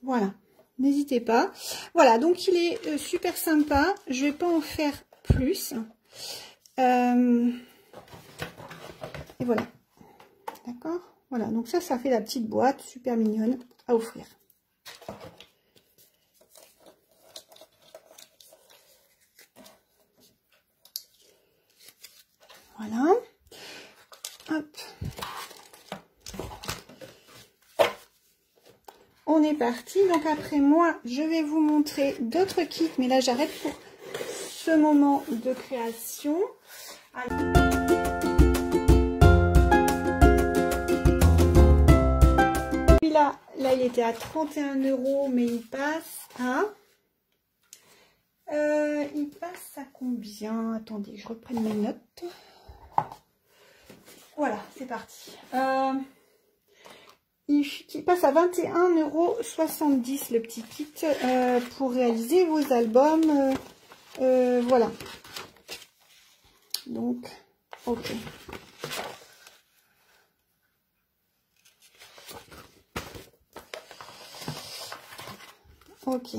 Voilà, n'hésitez pas. Voilà, donc il est super sympa. Je vais pas en faire plus. Et voilà. D'accord? Voilà, donc ça fait la petite boîte super mignonne à offrir. Voilà. Hop. On est parti. Donc après moi, je vais vous montrer d'autres kits. Mais là, j'arrête pour ce moment de création. Alors... Là, il était à 31 €, mais il passe à... il passe à combien? Attendez, je reprends mes notes. Voilà, c'est parti. Il passe à 21,70 € le petit kit pour réaliser vos albums. Voilà. Donc, ok. Ok.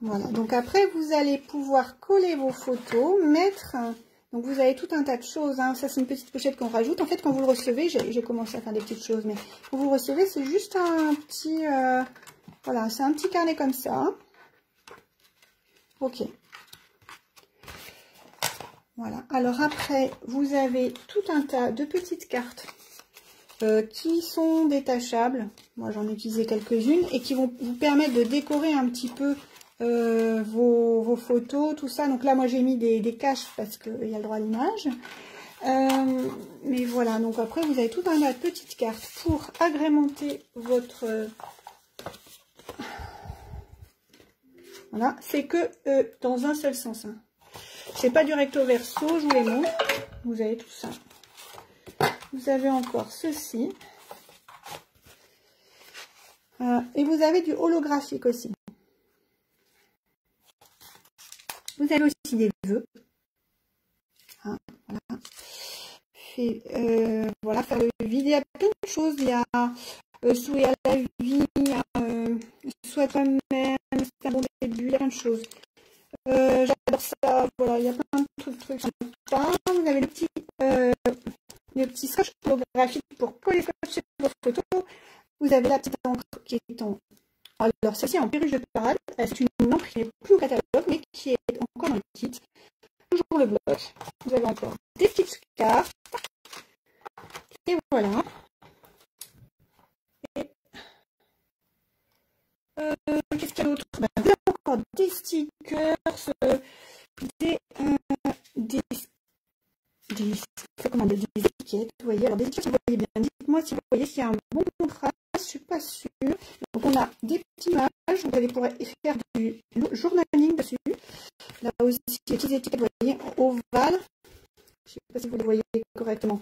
Voilà. Donc après, vous allez pouvoir coller vos photos, mettre... Donc vous avez tout un tas de choses. Hein. Ça, c'est une petite pochette qu'on rajoute. En fait, quand vous le recevez, j'ai commencé à faire des petites choses. Mais quand vous le recevez, c'est juste un petit... voilà, c'est un petit carnet comme ça. Ok. Voilà. Alors après, vous avez tout un tas de petites cartes qui sont détachables. Moi, j'en ai utilisé quelques-unes et qui vont vous permettre de décorer un petit peu vos photos, tout ça. Donc là, moi, j'ai mis des caches parce qu'il y a le droit à l'image. Mais voilà, donc après, vous avez tout un tas de petites cartes pour agrémenter votre... Voilà, c'est que dans un seul sens. Hein. C'est pas du recto verso, je vous les montre. Vous avez tout ça. Vous avez encore ceci. Et vous avez du holographique aussi. Vous avez aussi des vœux. Hein, voilà. Voilà, faire le vide. Il y a plein de choses. Il y a souhaiter à la vie, souhaiter toi-même, c'est un bon début, il y a plein de choses. J'adore ça. Voilà, il y a plein de trucs sympas. Vous avez le petit scotch holographique pour coller sur vos photos. Vous avez la petite encre qui est en... Alors, celle-ci en perruche de parade. C'est une encre qui n'est plus au catalogue, mais qui est encore dans le kit. Toujours le bloc. Vous avez encore des petites cartes. Et voilà. Qu'est-ce qu'il y a d'autre? Ben, il y a encore des stickers, des étiquettes, vous voyez. Alors des étiquettes, vous voyez bien, dites-moi si vous voyez s'il y a un bon contraste, je ne suis pas sûre. Donc on a des petites images, vous allez pouvoir faire du journaling dessus. Là aussi, des petites étiquettes, vous voyez, ovales. Je ne sais pas si vous les voyez correctement.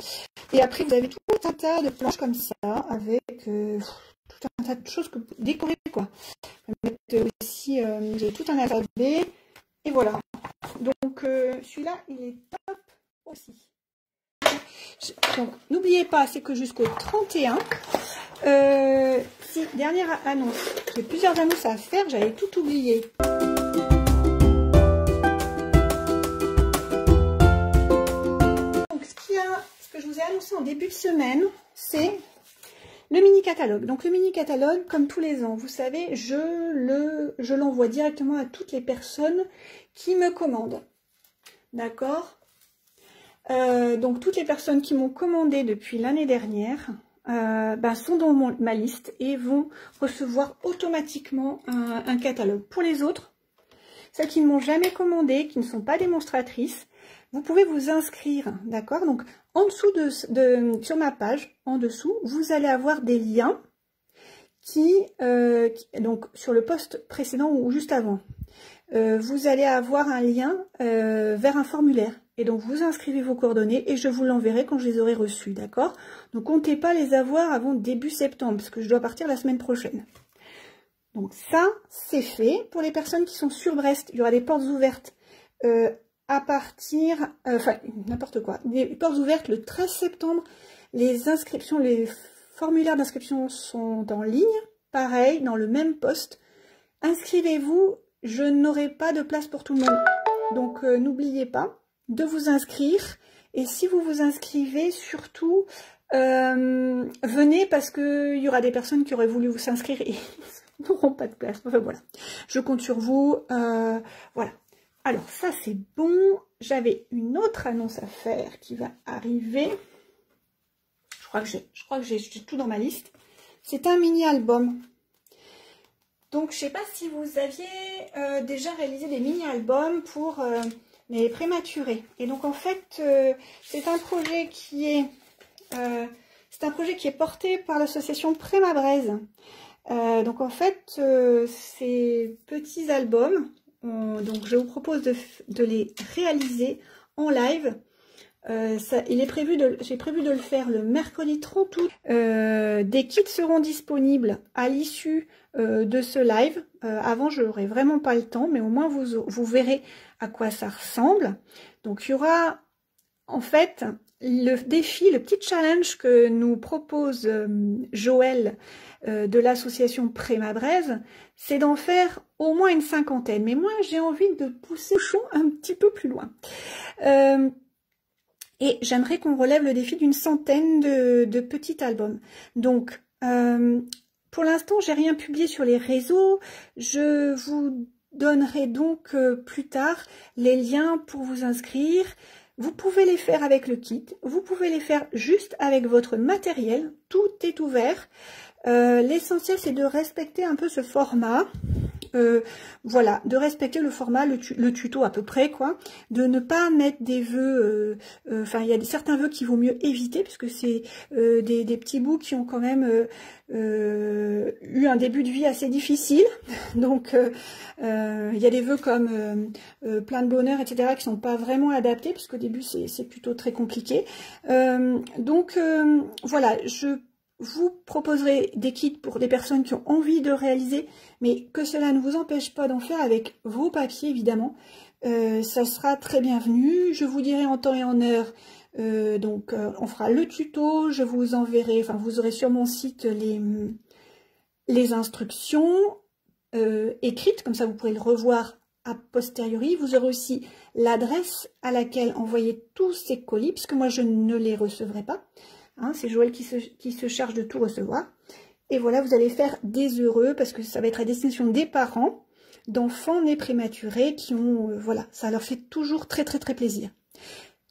Et après, vous avez tout un tas de planches comme ça, avec tout un tas de choses que vous décorez, quoi. Vous pouvez mettre aussi, vous avez tout un alphabet, et voilà. Donc, celui-là, il est top aussi. Donc, n'oubliez pas, c'est que jusqu'au 31, si, dernière annonce, j'ai plusieurs annonces à faire, j'avais tout oublié. Donc, ce que je vous ai annoncé en début de semaine, c'est le mini catalogue. Donc, le mini catalogue, comme tous les ans, vous savez, je l'envoie directement à toutes les personnes qui me commandent. D'accord? Donc toutes les personnes qui m'ont commandé depuis l'année dernière sont dans ma liste et vont recevoir automatiquement un catalogue. Pour les autres, celles qui ne m'ont jamais commandé, qui ne sont pas démonstratrices, vous pouvez vous inscrire, d'accord? Donc en dessous sur ma page, en dessous, vous allez avoir des liens donc sur le post précédent ou juste avant. Vous allez avoir un lien vers un formulaire. Et donc, vous inscrivez vos coordonnées et je vous l'enverrai quand je les aurai reçues, d'accord? Donc, comptez pas les avoir avant début septembre, parce que je dois partir la semaine prochaine. Donc, ça, c'est fait. Pour les personnes qui sont sur Brest, il y aura des portes ouvertes à partir... Enfin, n'importe quoi. Des portes ouvertes le 13 septembre. Les inscriptions, les formulaires d'inscription sont en ligne. Pareil, dans le même poste. Inscrivez-vous. Je n'aurai pas de place pour tout le monde. Donc, n'oubliez pas de vous inscrire. Et si vous vous inscrivez, surtout, venez parce qu'il y aura des personnes qui auraient voulu vous inscrire et n'auront pas de place. Enfin, voilà. Je compte sur vous. Voilà. Alors, ça, c'est bon. J'avais une autre annonce à faire qui va arriver. Je crois que j'ai tout dans ma liste. C'est un mini-album. Donc, je ne sais pas si vous aviez déjà réalisé des mini-albums pour les prématurés. Et donc, en fait, c'est un projet qui est porté par l'association Prémabraise. Donc, en fait, ces petits albums, donc je vous propose de les réaliser en live. J'ai prévu de le faire le mercredi 30 août. Des kits seront disponibles à l'issue de ce live. Avant, je n'aurai vraiment pas le temps, mais au moins vous verrez à quoi ça ressemble. Donc, il y aura en fait le défi, le petit challenge que nous propose Joël de l'association Prémabraise, c'est d'en faire au moins une cinquantaine. Mais moi, j'ai envie de pousser le bouchon un petit peu plus loin. Et j'aimerais qu'on relève le défi d'une centaine de petits albums. Donc, pour l'instant, j'ai rien publié sur les réseaux. Je vous donnerai donc plus tard les liens pour vous inscrire. Vous pouvez les faire avec le kit. Vous pouvez les faire juste avec votre matériel. Tout est ouvert. L'essentiel, c'est de respecter un peu ce format. Voilà, de respecter le format, le tuto à peu près, quoi. De ne pas mettre des vœux, enfin, il y a certains vœux qu'il vaut mieux éviter, puisque c'est des petits bouts qui ont quand même eu un début de vie assez difficile. Donc, il y a des vœux comme plein de bonheur, etc., qui sont pas vraiment adaptés, puisqu'au début, c'est plutôt très compliqué. Donc, voilà, je vous proposerez des kits pour des personnes qui ont envie de réaliser, mais que cela ne vous empêche pas d'en faire avec vos papiers, évidemment. Ça sera très bienvenu. Je vous dirai en temps et en heure. Donc, on fera le tuto. Je vous enverrai, enfin, vous aurez sur mon site les instructions écrites. Comme ça, vous pourrez le revoir a posteriori. Vous aurez aussi l'adresse à laquelle envoyer tous ces colis, puisque moi, je ne les recevrai pas. Hein, c'est Joël qui se charge de tout recevoir. Et voilà, vous allez faire des heureux parce que ça va être à destination des parents d'enfants nés prématurés qui ont... voilà, ça leur fait toujours très très très plaisir.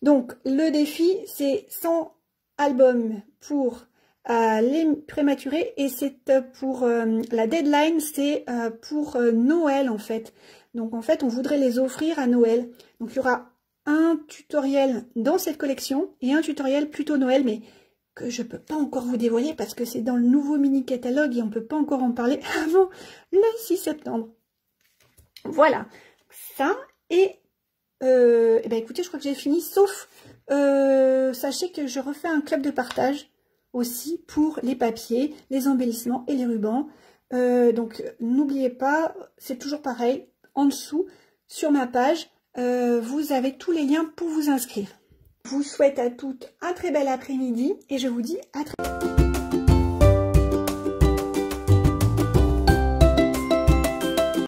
Donc, le défi, c'est 100 albums pour à les prématurer et c'est pour la deadline, c'est pour Noël en fait. Donc en fait, on voudrait les offrir à Noël. Donc il y aura un tutoriel dans cette collection et un tutoriel plutôt Noël, mais que je peux pas encore vous dévoiler parce que c'est dans le nouveau mini catalogue et on peut pas encore en parler avant le 6 septembre. Voilà, ça et ben écoutez, je crois que j'ai fini, sauf sachez que je refais un club de partage aussi pour les papiers, les embellissements et les rubans. Donc n'oubliez pas, c'est toujours pareil, en dessous sur ma page, vous avez tous les liens pour vous inscrire. Je vous souhaite à toutes un très bel après-midi et je vous dis à très bientôt.